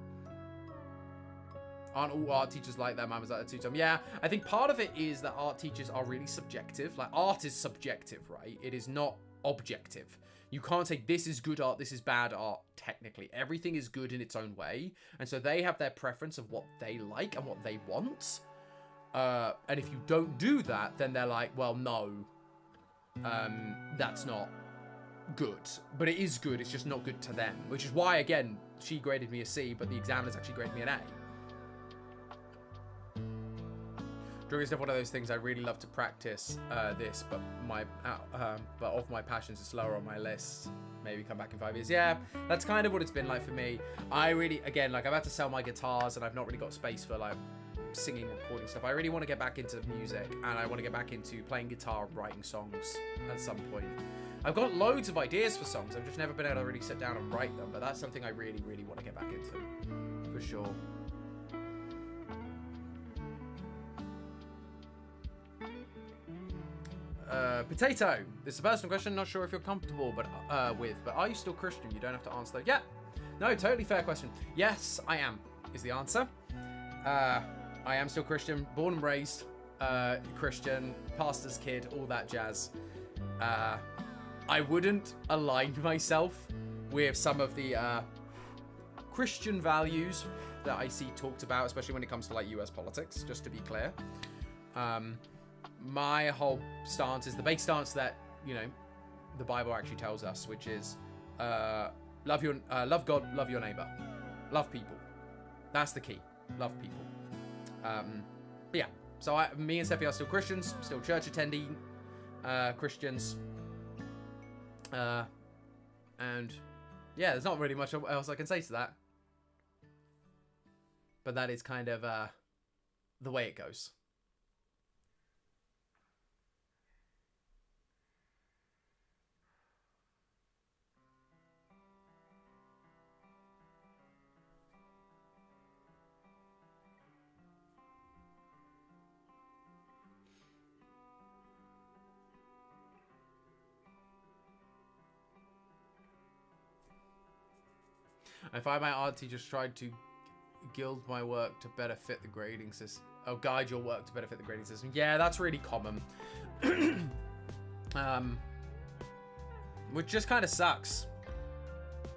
Aren't all art teachers like that? Man was like that too, Tom. Yeah, I think part of it is that art teachers are really subjective. Like art is subjective, right? It is not objective. You can't say this is good art, this is bad art, technically. Everything is good in its own way. And so they have their preference of what they like and what they want. And if you don't do that, then they're like, well, no, that's not good. But it is good, it's just not good to them. Which is why, again, she graded me a C, but the examiners actually graded me an A. Drawing is one of those things I really love to practice this, but of my passions, it's lower on my list. Maybe come back in 5 years. Yeah, that's kind of what it's been like for me. I really, again, like I've had to sell my guitars and I've not really got space for like singing, recording stuff. I really want to get back into music and I want to get back into playing guitar and writing songs at some point. I've got loads of ideas for songs. I've just never been able to really sit down and write them, but that's something I really, really want to get back into, for sure. Potato. This is a personal question. Not sure if you're comfortable but are you still Christian? You don't have to answer that. Yeah. No, totally fair question. Yes, I am, is the answer. I am still Christian. Born and raised Christian. Pastor's kid. All that jazz. I wouldn't align myself with some of the Christian values that I see talked about, especially when it comes to like US politics, just to be clear. My whole stance is the base stance that, you know, the Bible actually tells us, which is love God, love your neighbor, love people. That's the key. Love people. But yeah, so me and Steffi are still Christians, still church attending Christians. And yeah, there's not really much else I can say to that. But that is kind of the way it goes. I find my art teachers tried to guide my work to better fit the grading system. Oh, guide your work to better fit the grading system. Yeah, that's really common. Which just kind of sucks.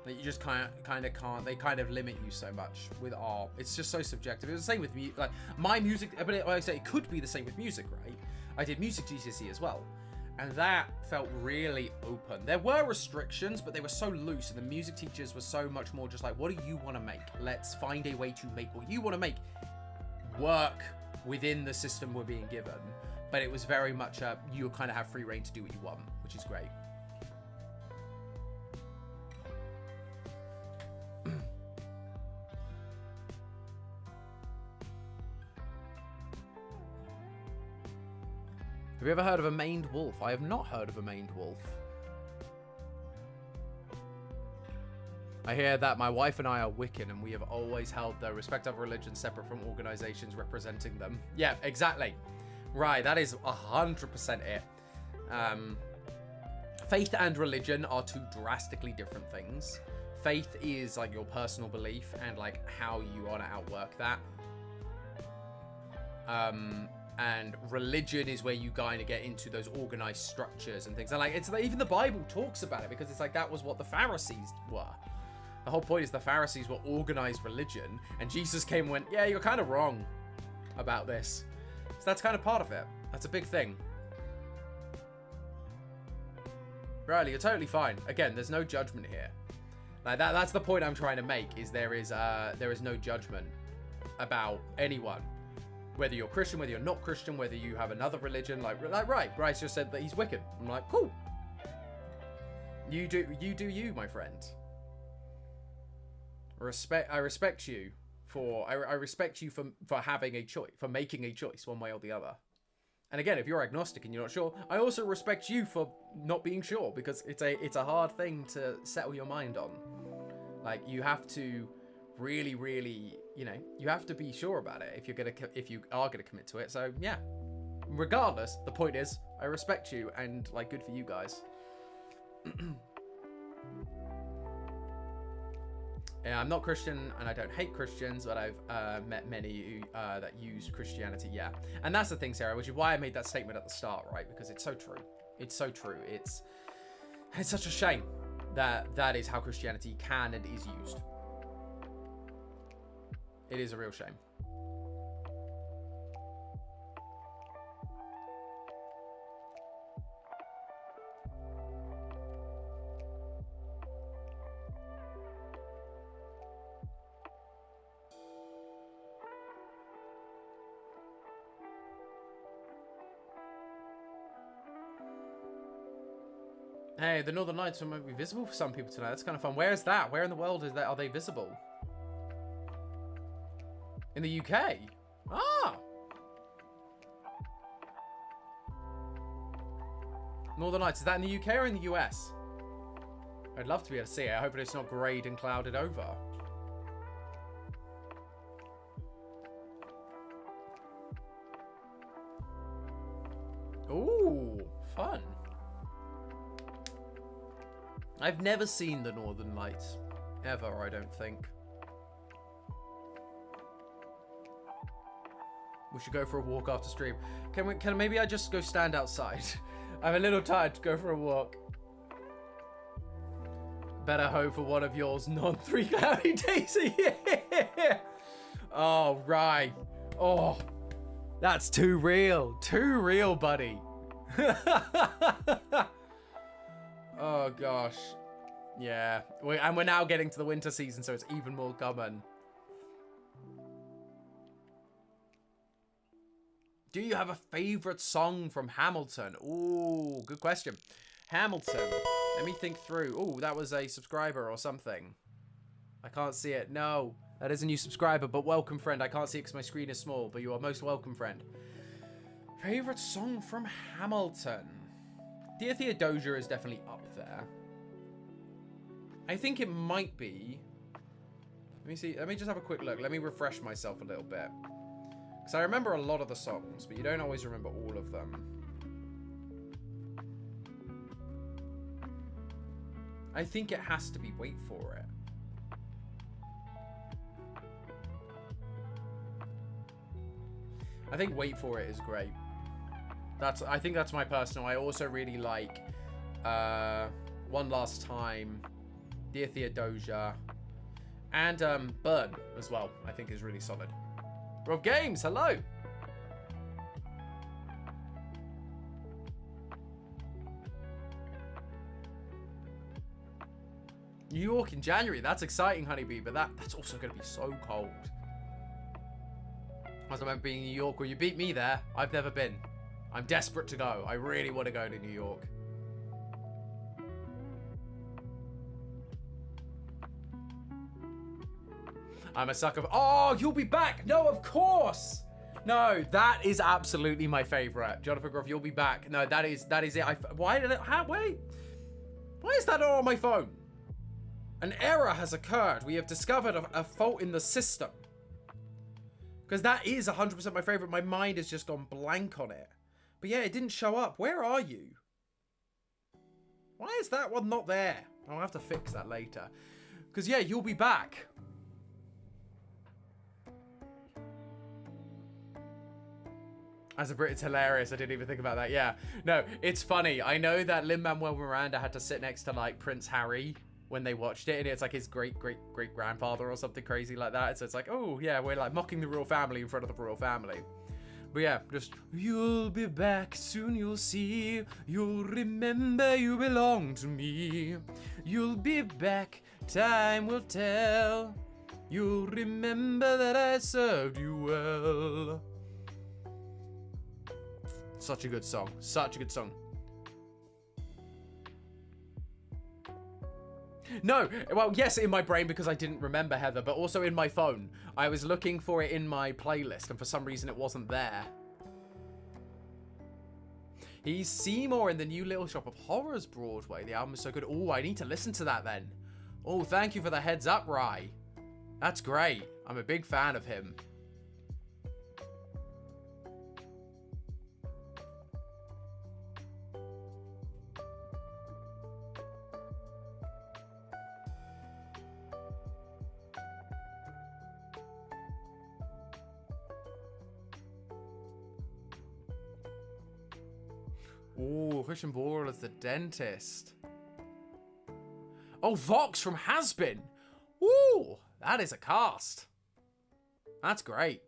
That you just kind of can't. They kind of limit you so much with art. It's just so subjective. It was the same with me. Like my music, but like I say, it could be the same with music, right? I did music GCSE as well. And that felt really open. There were restrictions, but they were so loose. And the music teachers were so much more just like, what do you want to make? Let's find a way to make what you want to make work within the system we're being given. But it was very much, you kind of have free reign to do what you want, which is great. Have you ever heard of a maned wolf? I have not heard of a maned wolf. I hear that my wife and I are Wiccan and we have always held the respect of religions separate from organizations representing them. Yeah, exactly. Right, that is 100% it. Faith and religion are two drastically different things. Faith is like your personal belief and like how you want to outwork that. And religion is where you kind of get into those organized structures and things. And like, it's like, even the Bible talks about it because it's like, that was what the Pharisees were. The whole point is the Pharisees were organized religion and Jesus came and went, yeah, you're kind of wrong about this. So that's kind of part of it. That's a big thing. Riley, you're totally fine. Again, there's no judgment here. Like that's the point I'm trying to make, is there is no judgment about anyone. Whether you're Christian, whether you're not Christian, whether you have another religion, like right, Bryce just said that he's Wiccan. I'm like, cool. You do you, my friend. I respect you for having a choice, for making a choice one way or the other. And again, if you're agnostic and you're not sure, I also respect you for not being sure, because it's a hard thing to settle your mind on. Like, you have to really, really, you know, you have to be sure about it if you are gonna commit to it. So yeah, regardless, the point is, I respect you, and like, good for you guys. Yeah, I'm not Christian and I don't hate Christians, but I've met many that use Christianity. Yeah, and that's the thing, Sarah, which is why I made that statement at the start, right? Because it's so true. It's so true. It's such a shame. that is how Christianity can and is used. It is a real shame. Hey, the Northern Lights might be visible for some people tonight. That's kind of fun. Where is that? Where in the world is that? Are they visible? In the UK? Ah! Northern Lights, is that in the UK or in the US? I'd love to be able to see it. I hope it's not greyed and clouded over. Ooh, fun. I've never seen the Northern Lights. Ever, I don't think. We should go for a walk after stream. Can maybe I just go stand outside? I'm a little tired to go for a walk. Better hope for one of yours non-3 cloudy days a year. Oh, right. Oh, that's too real. Too real, buddy. Oh, gosh. Yeah. And we're now getting to the winter season, so it's even more common. Do you have a favorite song from Hamilton? Ooh, good question. Hamilton. Let me think through. Ooh, that was a subscriber or something. I can't see it. No, that is a new subscriber, but welcome, friend. I can't see it because my screen is small, but you are most welcome, friend. Favorite song from Hamilton? Dear Theodosia is definitely up there. I think it might be. Let me see. Let me just have a quick look. Let me refresh myself a little bit. Because I remember a lot of the songs, but you don't always remember all of them. I think it has to be Wait For It. I think Wait For It is great. I think that's my personal. I also really like One Last Time, Dear Theodosia, and Burn as well. I think is really solid. Rob Games, hello. New York in January. That's exciting, Honeybee, but that's also going to be so cold. I remember being in New York. Well, you beat me there. I've never been. I'm desperate to go. I really want to go to New York. I'm a sucker for... Oh, You'll Be Back. No, of course. No, that is absolutely my favorite. Jonathan Groff, You'll Be Back. No, that is it. Why did it... Wait. Why is that not on my phone? An error has occurred. We have discovered a fault in the system. Because that is 100% my favorite. My mind has just gone blank on it. But yeah, it didn't show up. Where are you? Why is that one not there? I'll have to fix that later. Because yeah, You'll Be Back. As a Brit, it's hilarious. I didn't even think about that. Yeah. No, it's funny. I know that Lin-Manuel Miranda had to sit next to like Prince Harry when they watched it, and it's like his great-great-great-grandfather or something crazy like that. So it's like, oh yeah, we're like mocking the royal family in front of the royal family. But yeah, just, you'll be back, soon you'll see, you'll remember you belong to me. You'll be back, time will tell, you'll remember that I served you well. Such a good song, such a good song. No, well, yes, in my brain because I didn't remember Heather, but also in my phone. I was looking for it in my playlist, and for some reason it wasn't there. He's Seymour in the new Little Shop of Horrors Broadway. The album is so good. Oh, I need to listen to that then. Oh, thank you for the heads up, Rye. That's great. I'm a big fan of him. Ooh, Christian Borle as the dentist. Oh, Vox from Has-Been. Woo! That is a cast. That's great.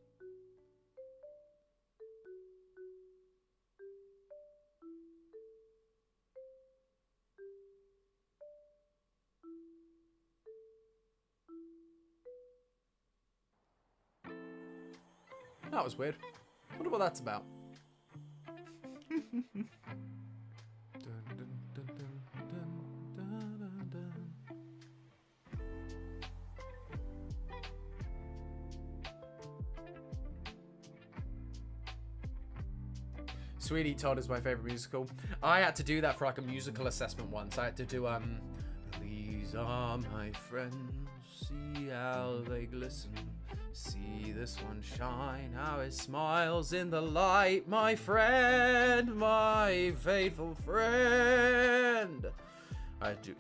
That was weird. Wonder what that's about. Sweetie Todd is my favorite musical. I had to do that for like a musical assessment once. I had to do these are my friends, see how they glisten. See this one shine, how it smiles in the light, my friend, my faithful friend. I had to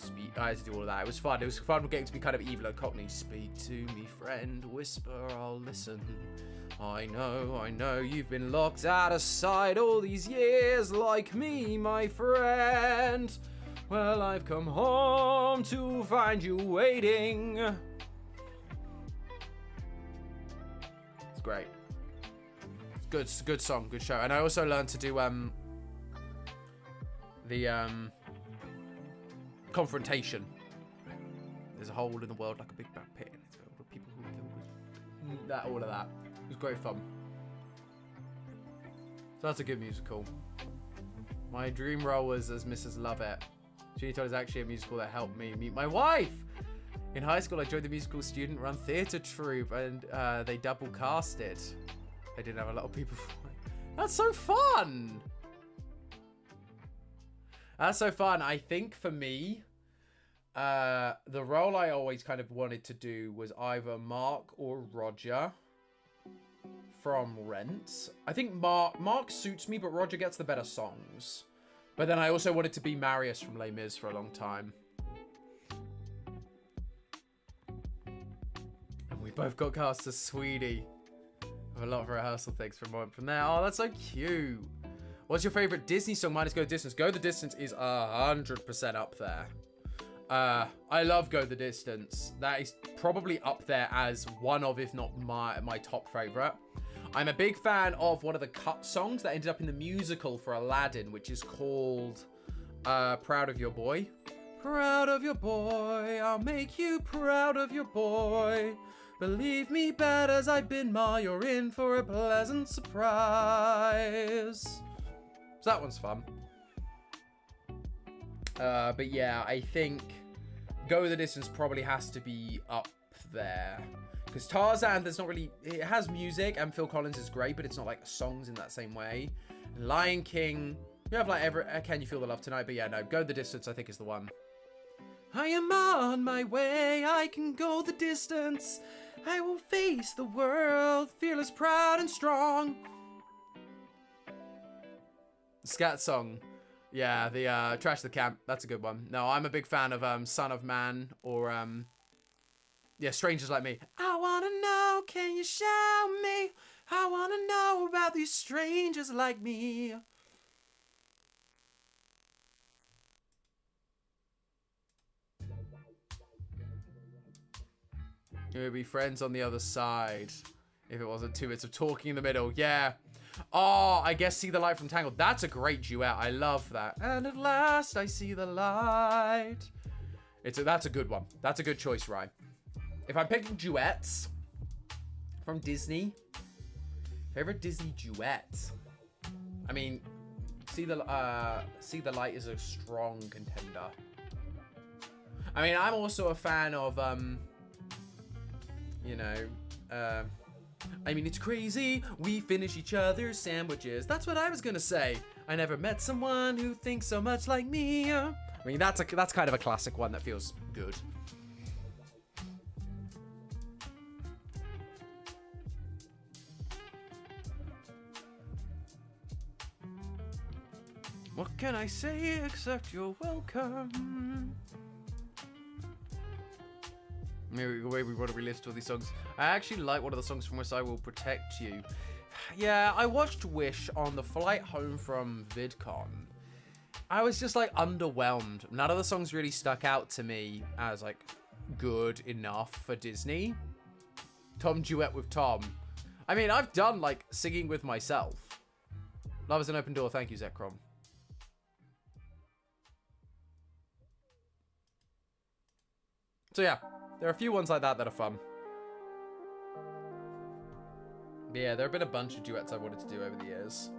do all of that. It was fun. It was fun getting to be kind of evil and cockney. Speak to me, friend, whisper, I'll listen. I know, you've been locked out of sight all these years like me, my friend. Well, I've come home to find you waiting. It's great. It's good song, good show. And I also learned to do the confrontation. There's a hole in the world like a big black pit, and it's filled with people who are filled with that, all of that. It was great fun. So that's a good musical. My dream role was as Mrs. Lovett. Ginny Todd is actually a musical that helped me meet my wife. In high school, I joined the musical student-run theatre troupe, and they double cast it. They didn't have a lot of people for it. That's so fun! That's so fun. I think for me, the role I always kind of wanted to do was either Mark or Roger from Rent. I think Mark suits me, but Roger gets the better songs. But then I also wanted to be Marius from Les Mis for a long time. And we both got cast as Sweetie. A lot of rehearsal things from there. Oh, that's so cute. What's your favorite Disney song? Mine is Go the Distance. Go the Distance is 100% up there. I love Go the Distance. That is probably up there as one of, if not my top favorite. I'm a big fan of one of the cut songs that ended up in the musical for Aladdin, which is called Proud of Your Boy. Proud of your boy, I'll make you proud of your boy. Believe me, bad as I've been, Ma, you're in for a pleasant surprise. So that one's fun. But yeah, I think Go the Distance probably has to be up there. Because Tarzan, there's not really... It has music, and Phil Collins is great, but it's not like songs in that same way. Lion King, you have like Can You Feel the Love Tonight? But yeah, no, Go the Distance I think is the one. I am on my way, I can go the distance. I will face the world, fearless, proud, and strong. Scat song. Yeah, the Trash the Camp, that's a good one. No, I'm a big fan of Son of Man or yeah, Strangers Like Me. I wanna know, can you show me? I wanna know about these strangers like me. We'd be friends on the other side if it wasn't 2 minutes of talking in the middle. Yeah. Oh, I guess See the Light from Tangled. That's a great duet. I love that. And at last I see the light. That's a good one. That's a good choice, Ryan. If I'm picking duets from Disney, favorite Disney duet. I mean, See the Light is a strong contender. I mean, I'm also a fan of you know, I mean, it's crazy. We finish each other's sandwiches. That's what I was gonna say. I never met someone who thinks so much like me. I mean, that's kind of a classic one that feels good. What can I say except you're welcome? Maybe we want to relist all these songs. I actually like one of the songs from Wish I Will Protect You. Yeah, I watched Wish on the flight home from VidCon. I was just like underwhelmed. None of the songs really stuck out to me as like good enough for Disney. Tom duet with Tom. I mean, I've done like singing with myself. Love is an open door. Thank you, Zekrom. So yeah, there are a few ones like that that are fun. Yeah, there have been a bunch of duets I wanted to do over the years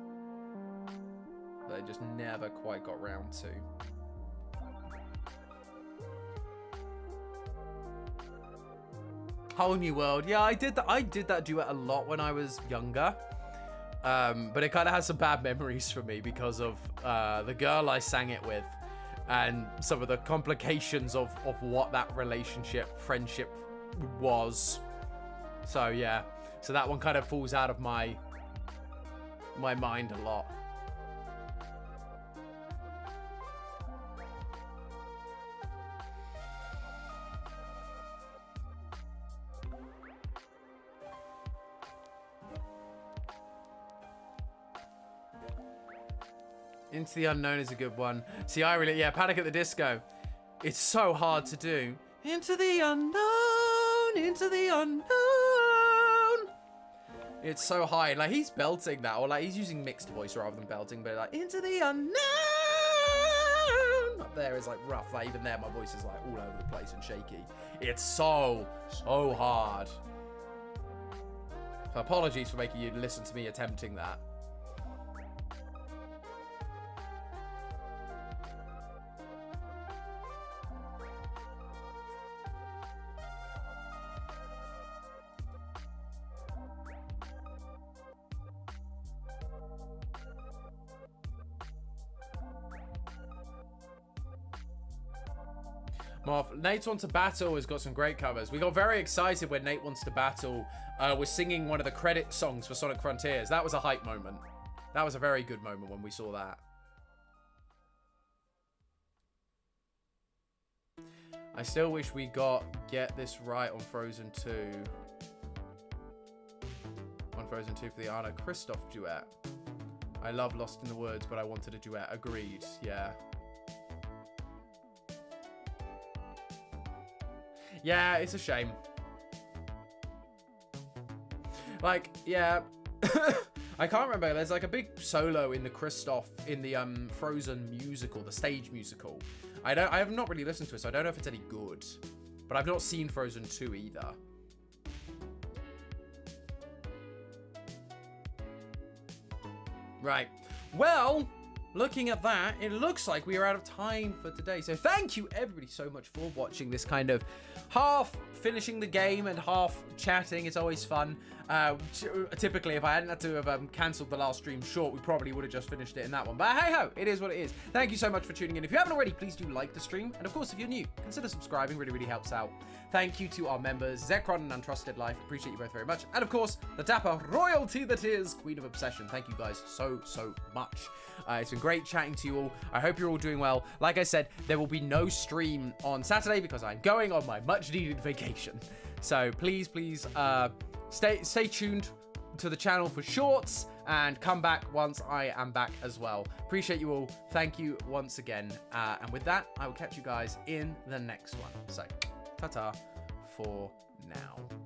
that I just never quite got round to. Whole New World. Yeah, I did that duet a lot when I was younger. But it kind of has some bad memories for me because of the girl I sang it with and some of the complications of what that relationship, friendship was. So yeah, so that one kind of falls out of my mind a lot. Into the Unknown is a good one. See, Panic at the Disco. It's so hard to do. Into the unknown, into the unknown. It's so high. Like, he's belting that, or like he's using mixed voice rather than belting, but like, into the unknown. Up there is like rough. Like, even there, my voice is like all over the place and shaky. It's so hard. So apologies for making you listen to me attempting that. Nate Wants to Battle has got some great covers. We got very excited when Nate Wants to Battle was singing one of the credit songs for Sonic Frontiers. That was a hype moment. That was a very good moment when we saw that. I still wish we Get This Right on Frozen 2. On Frozen 2 for the Anna Kristoff duet. I love Lost in the Woods, but I wanted a duet. Agreed, yeah. Yeah, it's a shame. Like, yeah. I can't remember. There's like a big solo in the Kristoff in the Frozen musical, the stage musical. I have not really listened to it, so I don't know if it's any good. But I've not seen Frozen 2 either. Right. Well, looking at that, it looks like we are out of time for today. So thank you everybody so much for watching this kind of half finishing the game and half chatting. It's always fun. Typically, if I hadn't had to have cancelled the last stream short, we probably would have just finished it in that one. But hey ho, it is what it is. Thank you so much for tuning in. If you haven't already, please do like the stream. And of course, if you're new, consider subscribing. Really, really helps out. Thank you to our members, Zekron and Untrusted Life. Appreciate you both very much. And of course, the Dapper royalty that is Queen of Obsession. Thank you guys so much. It's been great chatting to you all. I hope you're all doing well. Like I said, there will be no stream on Saturday because I'm going on my much needed vacation. So please, stay tuned to the channel for shorts and come back once I am back as well. Appreciate you all. Thank you once again. And with that, I will catch you guys in the next one. So, ta-ta for now.